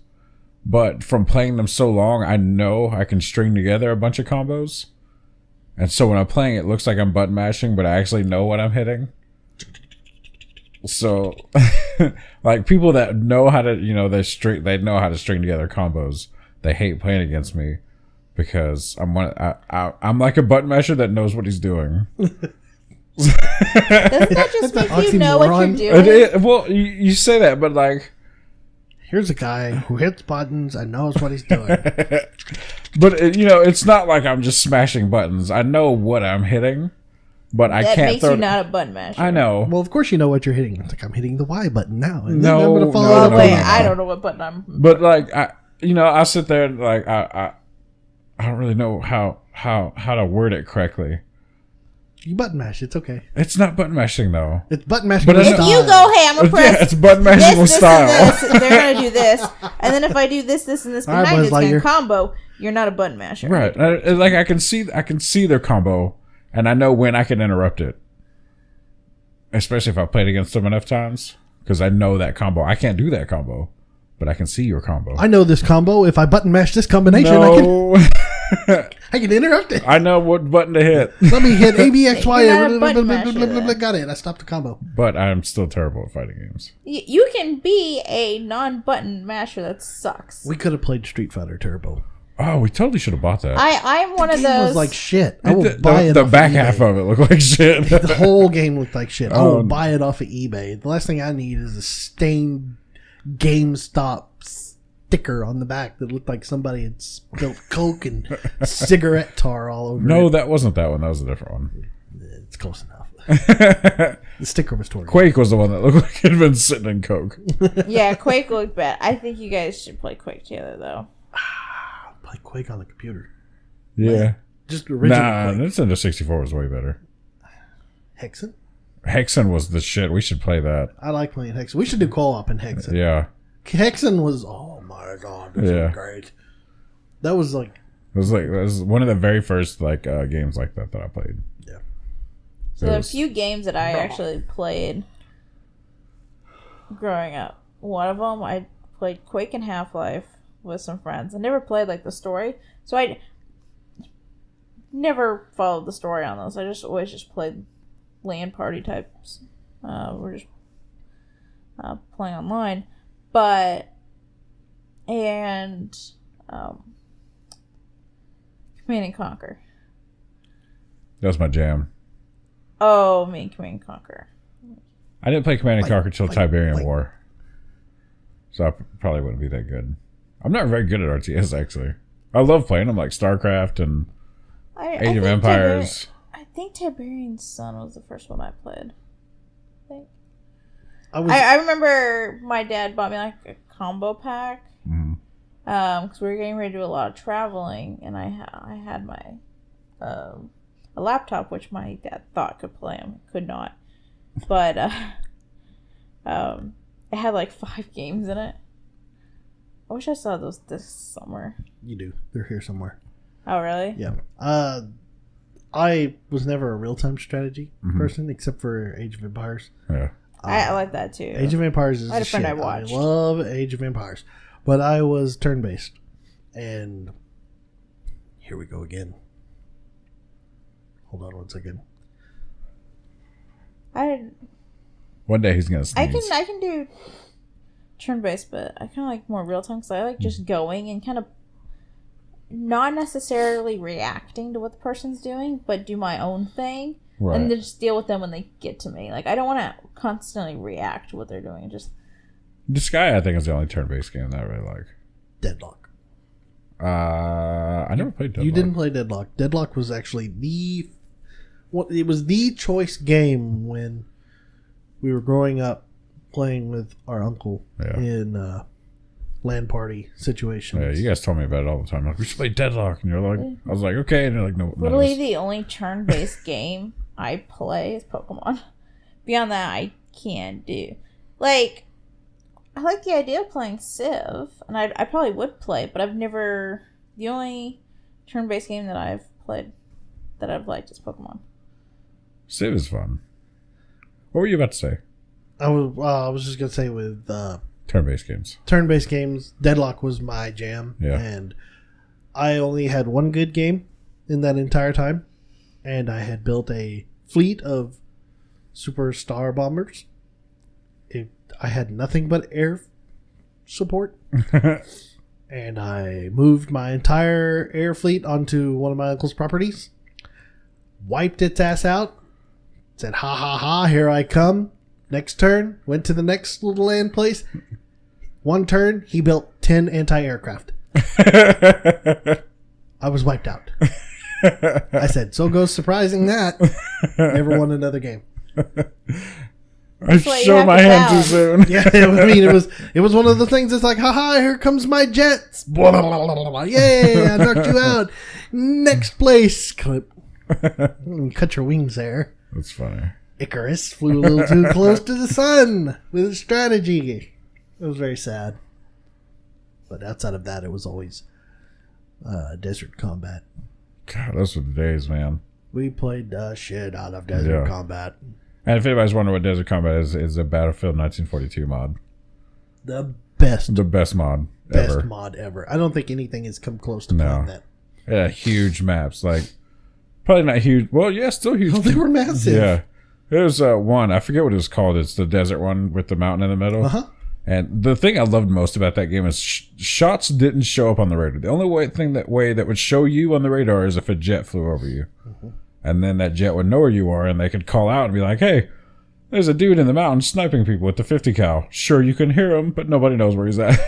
but from playing them so long, I know I can string together a bunch of combos, and so when I'm playing, it looks like I'm button mashing, but I actually know what I'm hitting. So, like people that know how to, they know how to string together combos. They hate playing against me because I'm like a button masher that knows what he's doing. Doesn't that just make you know what you're doing? Well, you say that, but like, here's a guy who hits buttons and knows what he's doing. But it's not like I'm just smashing buttons. I know what I'm hitting, but I can't. That makes you not a button masher. I know. Well, of course you know what you're hitting. It's like I'm hitting the Y button now, and No, then I'm gonna follow no, up no, on Wait, no, it. no. I don't know what button I'm. But like I sit there and like I don't really know how to word it correctly. You button mash. It's okay. It's not button mashing though. It's button mashing. But with I know- If style. you go, hey, I'm gonna press Yeah, it's button mashing with this, style. and this, they're gonna do this, and then if I do this, and this All right, behind Buzz it's gonna Lightyear. combo. You're not a button masher, Right. I can see their combo, and I know when I can interrupt it. Especially if I played against them enough times, because I know that combo. I can't do that combo, but I can see your combo. I know this combo. If I button mash this combination, No, I can interrupt it. I know what button to hit, Let me hit A, B, X, Y. You're not a button masher. Got it. I stopped the combo. but I'm still terrible at fighting games. You can be a non-button masher that sucks. We could have played Street Fighter Turbo. Oh, we totally should have bought that. I'm one of Game those. was like shit. I will buy it. The off back of eBay. half of it looked like shit. The whole game looked like shit. I Oh. will buy it off of eBay. The last thing I need is a stained GameStop sticker on the back that looked like somebody had spilled Coke and cigarette tar all over No, it. that wasn't that one. That was a different one. It's close enough. The sticker was torn. Quake was the one that looked like it had been sitting in Coke. Yeah, Quake looked bad. I think you guys should play Quake together, though. Play Quake on the computer. Yeah. Just original Nah, Quake. Nintendo 64 was way better. Hexen? Hexen was the shit. We should play that. I like playing Hexen. We should do co-op in Hexen. Yeah. Hexen was, oh my god, this Yeah. was great. That was like, It was one of the very first games like that I played. yeah. So It the was- few games that I actually played growing up, one of them I played Quake and Half-Life with some friends. I never played like the story, so I never followed the story on those. I just always just played LAN party types. We're just playing online, and Command and Conquer. That was my jam. Oh, me and Command and Conquer. I didn't play Command and Conquer till Tiberian like- War. So I probably wouldn't be that good. I'm not very good at RTS, actually. I love playing them, like StarCraft and Age of Empires. I think Tiberian Sun was the first one I played. I think. I was, I remember my dad bought me like a combo pack Mhm. because we were getting ready to do a lot of traveling, and I had my a laptop which my dad thought could play them, could not, but it had like 5 games in it. I wish I saw those discs somewhere. you do. They're here somewhere. Oh really? Yeah. I was never a real-time strategy person, except for Age of Empires. Yeah. I like that too. Age of Empires is I had a the friend shit. I watched. love Age of Empires. But I was turn-based. And here we go again. Hold on one second. One day he's going to I sneeze. can do turn based, but I kind of like more real time because I like just going and kind of not necessarily reacting to what the person's doing, but do my own thing Right. and then just deal with them when they get to me. Like I don't want to constantly react to what they're doing. Just Sky, I think, is the only turn-based game that I really like. Deadlock. I never played Deadlock. You didn't play Deadlock. Deadlock was actually it was the choice game when we were growing up playing with our uncle in LAN party situations. Yeah, you guys told me about it all the time. Like, we should play Deadlock, and you're like, I was like, okay, and you're like, no. literally the only turn based game I play is Pokemon. Beyond that, I can't do. Like, I like the idea of playing Civ, and I probably would play, but I've never. The only turn based game that I've played that I've liked is Pokemon. Civ is fun. What were you about to say? I was just gonna say with Turn-based games. turn-based games, Deadlock was my jam. Yeah. And I only had one good game in that entire time, and I had built a fleet of super star bombers. I had nothing but air support. And I moved my entire air fleet onto one of my uncle's properties, wiped its ass out, said, ha ha ha, here I come. Next turn, went to the next little land place. One turn, he built 10 anti-aircraft. I was wiped out. I said, so goes surprising that. Never won another game. I what you showed have my to hand too balance. soon. Yeah, I mean, it was one of the things that's like, haha, here comes my jets. Blah, blah, blah, blah, blah. Yay, I knocked you out. Next place. Clip. Cut your wings there. That's funny. Icarus flew a little too close to the sun with his strategy. It was very sad. But outside of that, it was always desert combat. God, those were the days, man. We played shit out of desert combat. And if anybody's wondering what Desert Combat is a Battlefield 1942 mod. The best The best mod ever. mod ever. I don't think anything has come close to playing that. Yeah, huge maps. Like, probably not huge. Well, yeah, still huge. Oh, they were massive. Yeah. There's one. I forget what it was called. It's the desert one with the mountain in the middle. Uh-huh. And the thing I loved most about that game is shots didn't show up on the radar. The only thing that would show you on the radar is if a jet flew over you. Mm-hmm. And then that jet would know where you are, and they could call out and be like, hey, there's a dude in the mountains sniping people with the 50 cal. Sure, you can hear him, but nobody knows where he's at.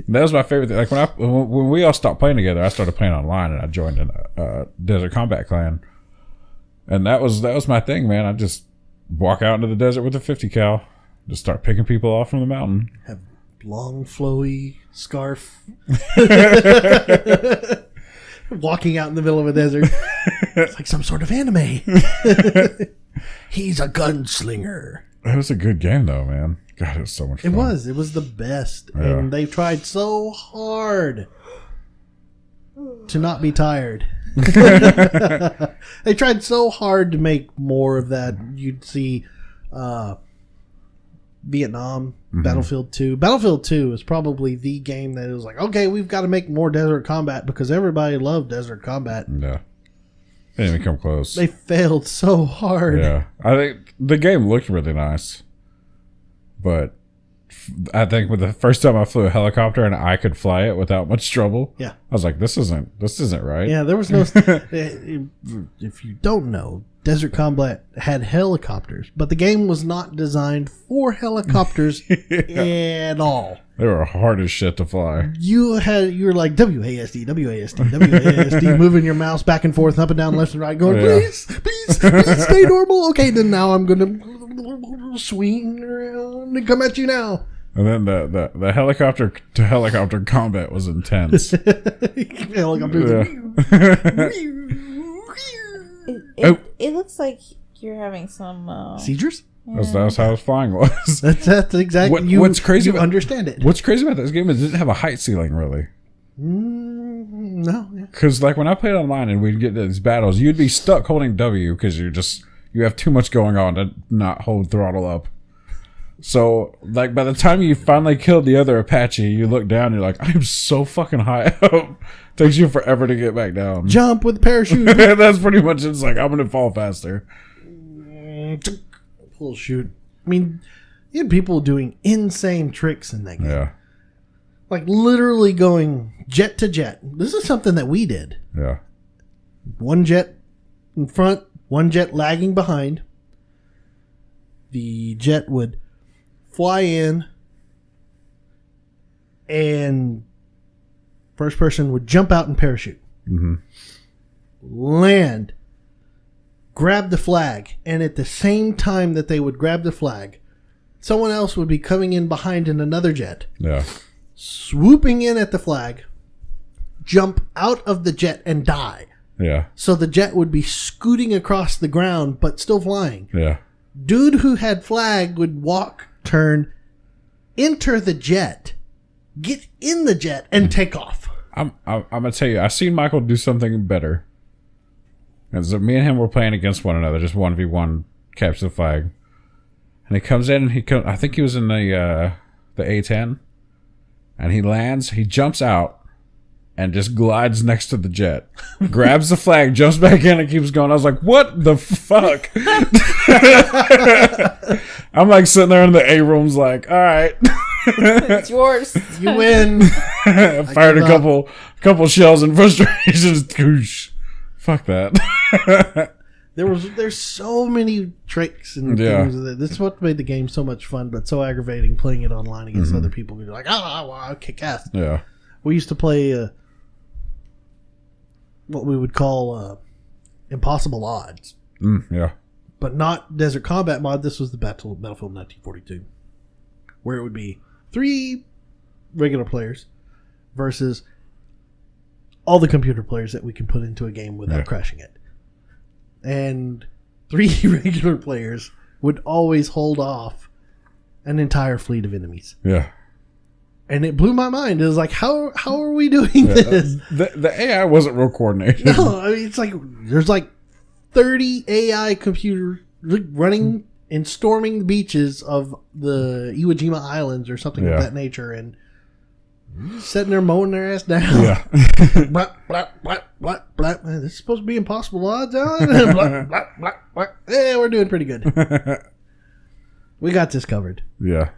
That was my favorite thing. Like when we all stopped playing together, I started playing online, and I joined a Desert Combat clan. And that was my thing, man. I just walk out into the desert with a 50 cal. Just start picking people off from the mountain. Have long, flowy scarf. Walking out in the middle of a desert. It's like some sort of anime. He's a gunslinger. It was a good game, though, man. God, it was so much fun. It was the best. Yeah. And they tried so hard to not be tired. They tried so hard to make more of that. You'd see Vietnam, Battlefield 2. Battlefield 2 is probably the game that was like, okay, we've got to make more Desert Combat because everybody loved Desert Combat. Yeah. They didn't even come close. They failed so hard. Yeah. I think the game looked really nice. But I think with the first time I flew a helicopter and I could fly it without much trouble, yeah, I was like, this isn't right. Yeah, there was no... If you don't know, Desert Combat had helicopters, but the game was not designed for helicopters at all. They were hard as shit to fly. You were like WASD, WASD, WASD, moving your mouse back and forth, up and down, left and right, going, please stay normal. Okay, then now I'm gonna swing around and come at you now. And then the helicopter to helicopter combat was intense. It looks like you're having some seizures. Yeah. That's how his flying was. That's exactly. What's crazy? Understand it. What's crazy about this game is it didn't have a height ceiling, really. No. Because like when I played online and we'd get to these battles, you'd be stuck holding W because you have too much going on to not hold throttle up. So like by the time you finally killed the other Apache, you look down and you're like, I'm so fucking high up. Takes you forever to get back down. Jump with parachute. That's pretty much it. It's like I'm gonna fall faster. Full shoot. I mean, you had people doing insane tricks in that game. Yeah. Like literally going jet to jet. This is something that we did. Yeah. One jet in front, one jet lagging behind. The jet would fly in and first person would jump out and parachute. Mm-hmm. Land. Grab the flag, and at the same time that they would grab the flag, someone else would be coming in behind in another jet. Yeah. Swooping in at the flag, jump out of the jet and die. Yeah. So the jet would be scooting across the ground, but still flying. Yeah. Dude who had flag would walk, turn, enter the jet, get in the jet, and take off. I'm gonna tell you, I seen Michael do something better. And so me and him were playing against one another, just 1v1, capture the flag. And he comes in and I think he was in the A-10. And he lands, he jumps out, and just glides next to the jet. Grabs the flag, jumps back in, and keeps going. I was like, what the fuck? I'm like sitting there in the A-rooms like, all right. It's yours. You win. Fired a couple shells in frustration. Goosh. Fuck that. There's so many tricks and things. This is what made the game so much fun, but so aggravating playing it online against other people. You're like, I'll kick ass. Yeah. We used to play what we would call impossible odds. Yeah. But not Desert Combat mod. This was the Battlefield 1942, where it would be 3 regular players versus all the computer players that we can put into a game without crashing it. And 3 regular players would always hold off an entire fleet of enemies. Yeah. And it blew my mind. It was like, how are we doing this? The AI wasn't real coordinated. No, I mean, it's like there's like 30 AI computers running and storming the beaches of the Iwo Jima Islands or something of that nature, and sitting there mowing their ass down. Yeah. Blah, blah, blah, blah, blah. This is supposed to be impossible odds on. Blah, blah, blah, blah. Yeah, we're doing pretty good. We got this covered. Yeah.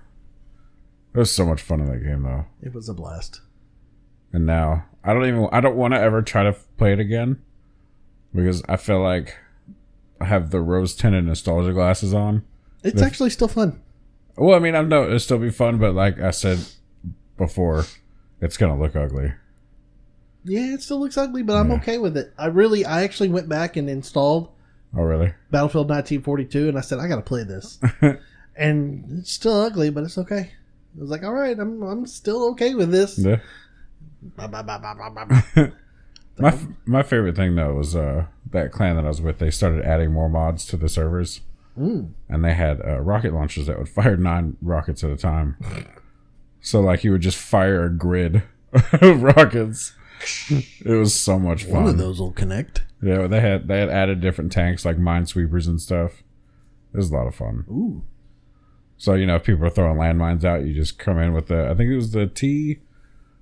It was so much fun in that game, though. It was a blast. And now I don't want to ever try to play it again because I feel like I have the rose-tinted nostalgia glasses on. It's actually still fun. Well, I mean, I know it'll still be fun, but like I said before, it's gonna look ugly. Yeah, it still looks ugly, but I'm okay with it. I actually went back and installed. Oh, really? Battlefield 1942, and I said I gotta play this, and it's still ugly, but it's okay. I was like, all right, I'm still okay with this. Yeah. My favorite thing though was that clan that I was with. They started adding more mods to the servers, and they had rocket launchers that would fire 9 rockets at a time. So like you would just fire a grid of rockets. It was so much fun. One of those will connect. Yeah, they had added different tanks like minesweepers and stuff. It was a lot of fun. Ooh. So if people are throwing landmines out, you just come in with I think it was the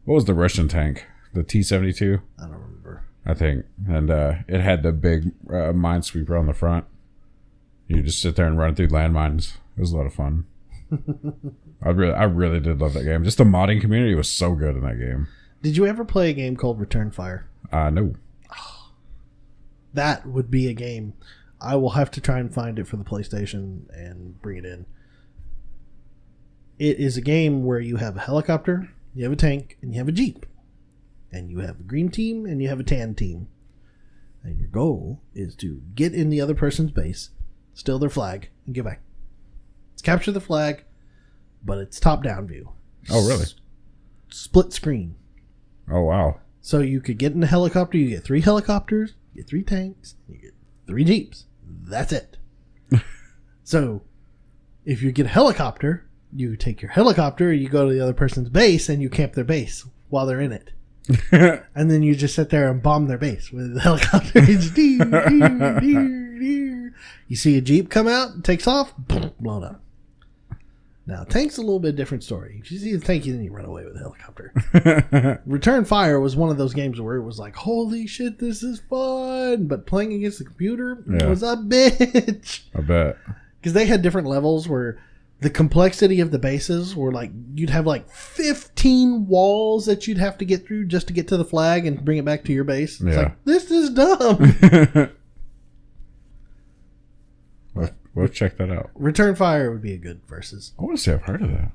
what was the Russian tank? The T-72? I don't remember. I think. And it had the big minesweeper on the front. You just sit there and run through landmines. It was a lot of fun. I really did love that game. Just the modding community was so good in that game. Did you ever play a game called Return Fire? No. That would be a game. I will have to try and find it for the PlayStation and bring it in. It is a game where you have a helicopter, you have a tank, and you have a jeep. And you have a green team and you have a tan team. And your goal is to get in the other person's base, steal their flag, and get back. It's capture the flag, but it's top-down view. Oh, really? Split screen. Oh, wow. So you could get in a helicopter, you get 3 helicopters, you get 3 tanks, you get 3 jeeps. That's it. So if you get a helicopter, you take your helicopter, you go to the other person's base, and you camp their base while they're in it. And then you just sit there and bomb their base with the helicopter. You see a jeep come out, it takes off, boom, blown up. Now, tank's a little bit different story. If you see the tank, then you run away with the helicopter. Return Fire was one of those games where it was like, holy shit, this is fun. But playing against the computer was a bitch. I bet. Because they had different levels where the complexity of the bases were like, you'd have like 15 walls that you'd have to get through just to get to the flag and bring it back to your base. It's like, this is dumb. We'll check that out. Return Fire would be a good versus. I want to say I've heard of that.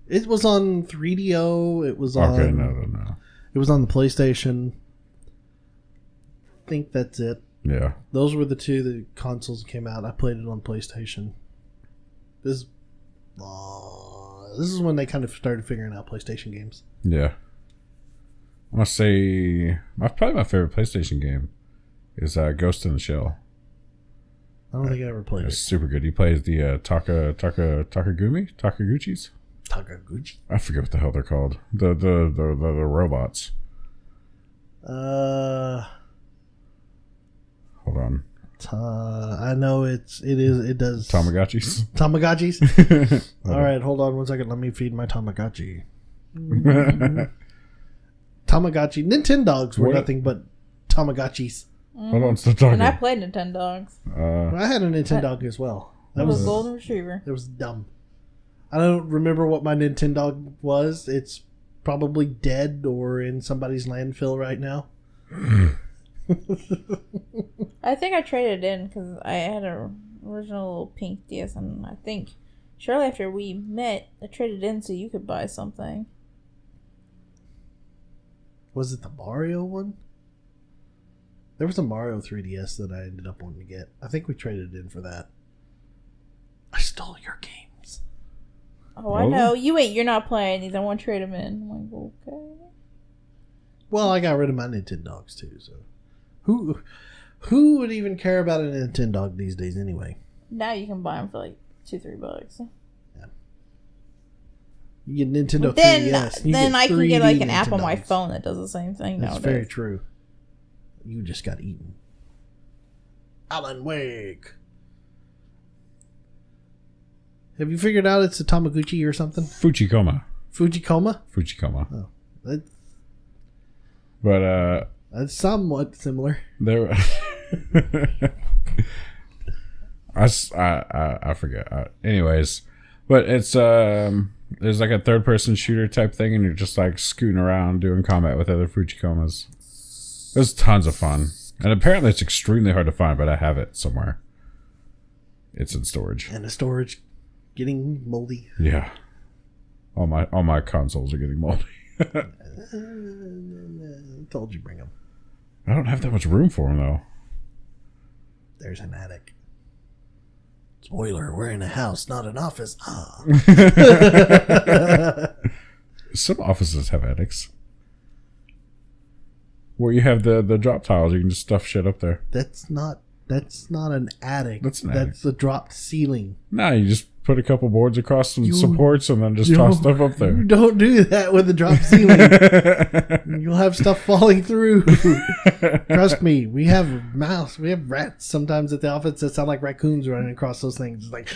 It was on 3DO. It was on. Okay, no. It was on the PlayStation. I think that's it. Yeah. Those were the 2 the consoles that came out. I played it on PlayStation. This is when they kind of started figuring out PlayStation games. Yeah. I want to say probably my favorite PlayStation game is Ghost in the Shell. I don't think I ever played It's it. super good. He plays the Takaguchis? Takaguchi? I forget what the hell they're called. The robots. Hold on. I know it does. Tamagotchis? Tamagotchis? All right, hold on 1 second. Let me feed my Tamagotchi. Tamagotchi. Nintendogs were nothing but Tamagotchis. Hold on, stop talking. And I played Nintendogs. I had a Nintendog as well. That was a golden retriever. It was dumb. I don't remember what my Nintendog was. It's probably dead or in somebody's landfill right now. I think I traded it in because I had an original pink DS, and I think shortly after we met, I traded in so you could buy something. Was it the Mario one? There was a Mario 3DS that I ended up wanting to get. I think we traded in for that. I stole your games. Oh, I know. You're not playing these. I want to trade them in. I'm like, okay. Well, I got rid of my Nintendogs too, so who would even care about a Nintendog these days anyway? Now you can buy them for like $2-3. Yeah. You get Nintendo Then 3DS. then I can get like an app on my Nintendogs. phone that does the same thing That's nowadays. very true. You just got eaten. Alan Wake. Have you figured out it's a Tamaguchi or something? Fujikoma. Fujikoma? Oh. That, But that's somewhat similar. there. I forget. Anyways, But it's there's like a third person shooter type thing, and you're just like scooting around doing combat with other Fujikomas. It was tons of fun, and apparently it's extremely hard to find, but I have it somewhere. It's in storage. And the storage getting moldy. Yeah, all my consoles are getting moldy. Told you bring them. I don't have that much room for them though. There's an attic. Spoiler, we're in a house, not an office. Ah. Some offices have attics. Where you have the drop tiles, you can just stuff shit up there. That's not an attic. That's an attic. That's a dropped ceiling. Nah, you just put a couple boards across some supports and then just toss stuff up there. Don't do that with a drop ceiling. You'll have stuff falling through. Trust me, we have rats sometimes at the office that sound like raccoons running across those things. It's like,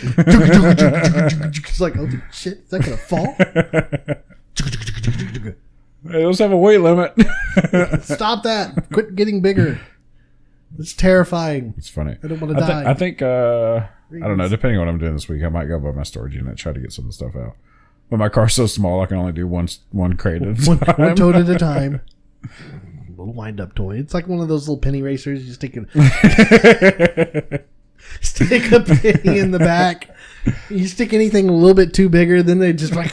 it's like, oh shit, is that gonna fall? Hey, those have a weight limit. Stop that! Quit getting bigger. It's terrifying. It's funny. I don't want to die. I think I don't know. Depending on what I'm doing this week, I might go by my storage unit, try to get some of the stuff out. But my car's so small, I can only do one crate at a time. One toad at a time. Little wind-up toy. It's like one of those little penny racers. You stick a penny in the back. You stick anything a little bit too bigger, then they just like.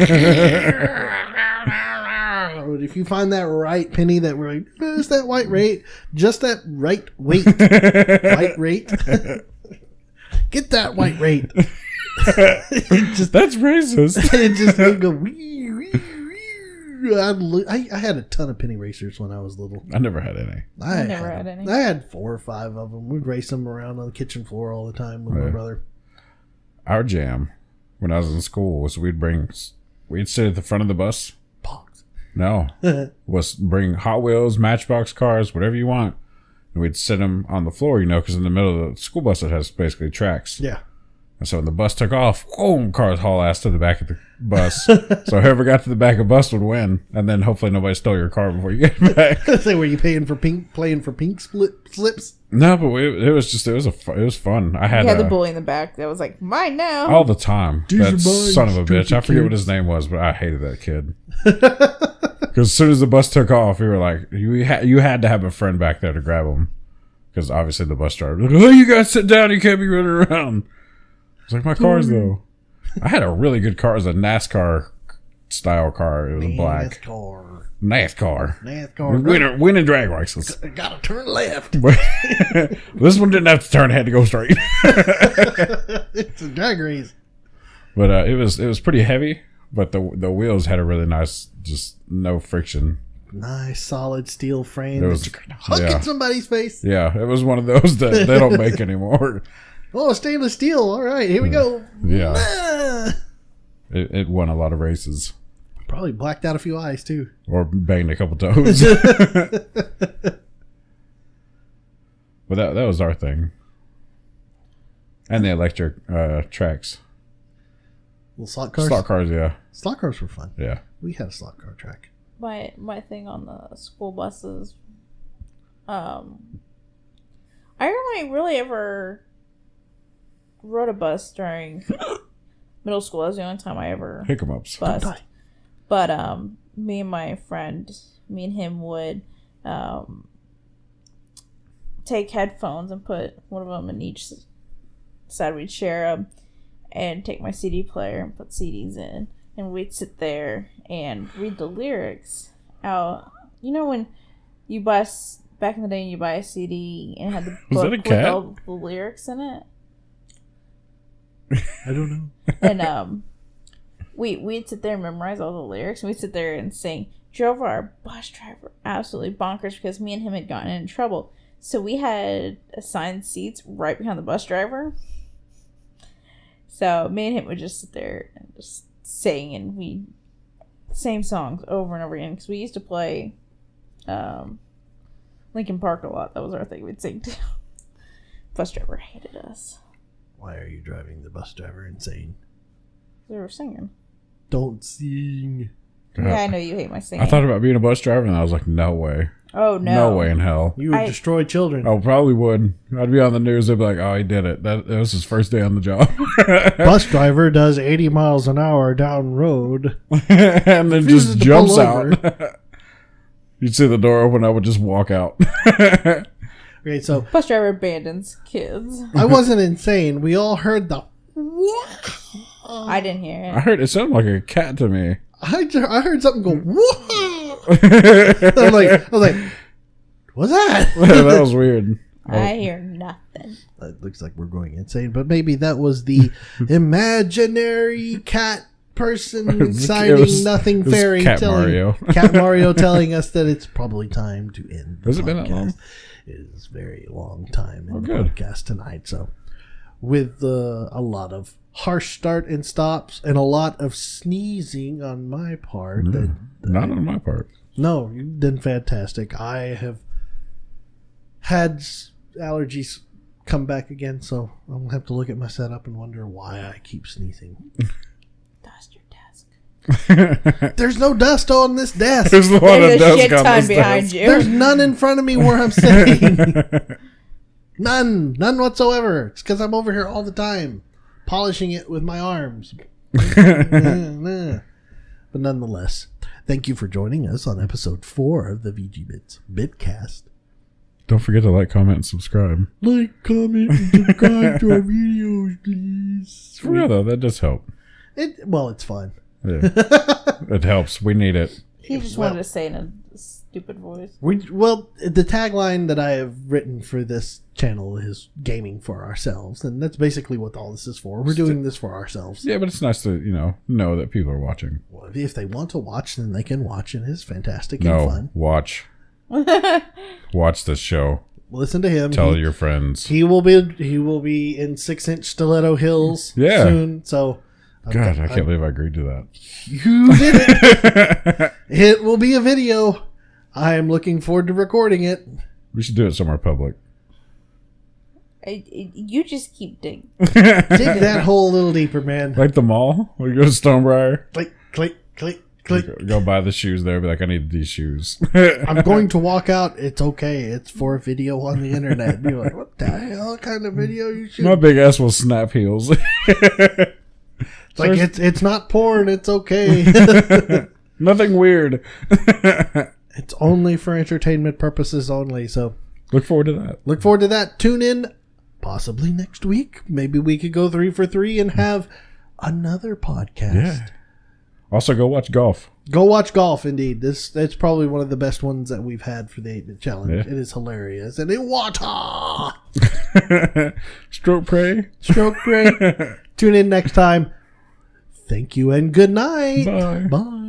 If you find that right penny, that right, just that white rate, just that right weight, white rate. Get that white rate. That's racist. It just would go. Wee, wee, wee. I had a ton of penny racers when I was little. I never had any. I never had any. I had 4 or 5 of them. We'd race them around on the kitchen floor all the time with my brother. Our jam when I was in school was we'd sit at the front of the bus. No, was bring Hot Wheels, Matchbox cars, whatever you want, and we'd sit them on the floor, because in the middle of the school bus it has basically tracks. Yeah. And so when the bus took off, boom, cars haul ass to the back of the bus. So whoever got to the back of the bus would win, and then hopefully nobody stole your car before you get back. Say, were you playing for pink slips? No, but it was fun. I had the bully in the back that was like, mine now. all the time. These That are mine, son of a bitch. I forget what his name was, but I hated that kid. Because as soon as the bus took off, we were like, you had to have a friend back there to grab him. Because obviously the bus driver was like, oh, you guys sit down. You can't be running around. I was like, my car's though. I had a really good car. It was a NASCAR style car. It was a black. NASCAR. Winning drag races. Gotta turn left. But this one didn't have to turn. It had to go straight. It's a drag race. But it was pretty heavy. But the wheels had a really nice, just no friction. Nice solid steel frame. It was, that you could hunk in somebody's face. Yeah, it was one of those that they don't make anymore. Oh, stainless steel. All right, here we go. Yeah. It won a lot of races. Probably blacked out a few eyes, too. Or banged a couple toes. But that was our thing. And the electric tracks. Little slot cars? Slot cars, yeah. Slot cars were fun. Yeah. We had a slot car track. My thing on the school buses, I only really ever rode a bus during middle school. That was the only time I ever Hiccups. bussed. But me and my friend, me and him would take headphones and put one of them in each side. We'd share them and take my CD player and put CDs in, and we'd sit there and read the lyrics out. You know when you buy back in the day, you buy a CD and it had the book with all the lyrics in it. I don't know. And we'd sit there and memorize all the lyrics, and we'd sit there and sing. Drove our bus driver absolutely bonkers because me and him had gotten in trouble. So we had assigned seats right behind the bus driver. So me and him would just sit there and just sing, and same songs over and over again, because we used to play Linkin Park a lot. That was our thing. We'd sing to. Bus driver hated us. Why are you driving the bus driver insane? We were singing. Don't sing. Yeah, I know you hate my singing. I thought about being a bus driver, and I was like, no way. Oh, no. No way in hell. You would destroy children. Oh, probably would. I'd be on the news. They'd be like, "Oh, he did it. That was his first day on the job." Bus driver does 80 miles an hour down road. And then Refuses just to jumps pull out. You'd see the door open. I would just walk out. Okay, so Bus driver abandons kids. I wasn't insane. We all heard the. I didn't hear I it. heard it sounded like a cat to me. I heard something go. Whoa! I was like, what's that? That was weird. I hear nothing. It looks like we're going insane, but maybe that was the imaginary cat person citing nothing it was fairy Cat telling Mario. Cat Mario telling us that it's probably time to end. The Has it been that long? It is a very long time in the good. podcast tonight. So, with a lot of harsh start and stops and a lot of sneezing on my part. Not on my part. No, you've done fantastic. I have had allergies come back again, so I'm going to have to look at my setup and wonder why I keep sneezing. Dust your desk. There's no dust on this desk. There's a lot There's of a dust shit on ton this behind desk. you. There's none in front of me where I'm sitting. None whatsoever. It's because I'm over here all the time, polishing it with my arms. But nonetheless, thank you for joining us on episode 4 of the VGBits Bitcast. Don't forget to like, comment, and subscribe. Like, comment, and subscribe to our videos, please. For real though, that does help. It's fun. Yeah. It helps. We need it. He just wanted to say in a stupid voice. The tagline that I have written for this channel is gaming for ourselves, and that's basically what all this is for. We're doing this for ourselves. Yeah, but it's nice to, know that people are watching. Well, if they want to watch, then they can watch, and it's fantastic and fun. Watch. Watch this show. Listen to him. Tell your friends. He will be in 6-inch Stiletto Hills soon. So, God, I can't believe I agreed to that. You did it. It will be a video. I am looking forward to recording it. We should do it somewhere public. You just keep digging. Dig that hole a little deeper, man. Like the mall? We go to Stonebriar. Click, click, click, click. Go buy the shoes there. Be like, I need these shoes. I'm going to walk out. It's okay. It's for a video on the internet. Be like, what the hell kind of video you shoot? My big ass will snap heels. Like it's not porn. It's okay. Nothing weird. It's only for entertainment purposes only. So Look forward to that. look forward to that. Tune in possibly next week. Maybe we could go 3 for 3 and have another podcast. Yeah. Also, go watch golf. Go watch golf. Indeed, it's probably one of the best ones that we've had for the 8-Bit Challenge. Yeah. It is hilarious and it water. Stroke pray. Stroke break. Tune in next time. Thank you and good night. Bye. Bye.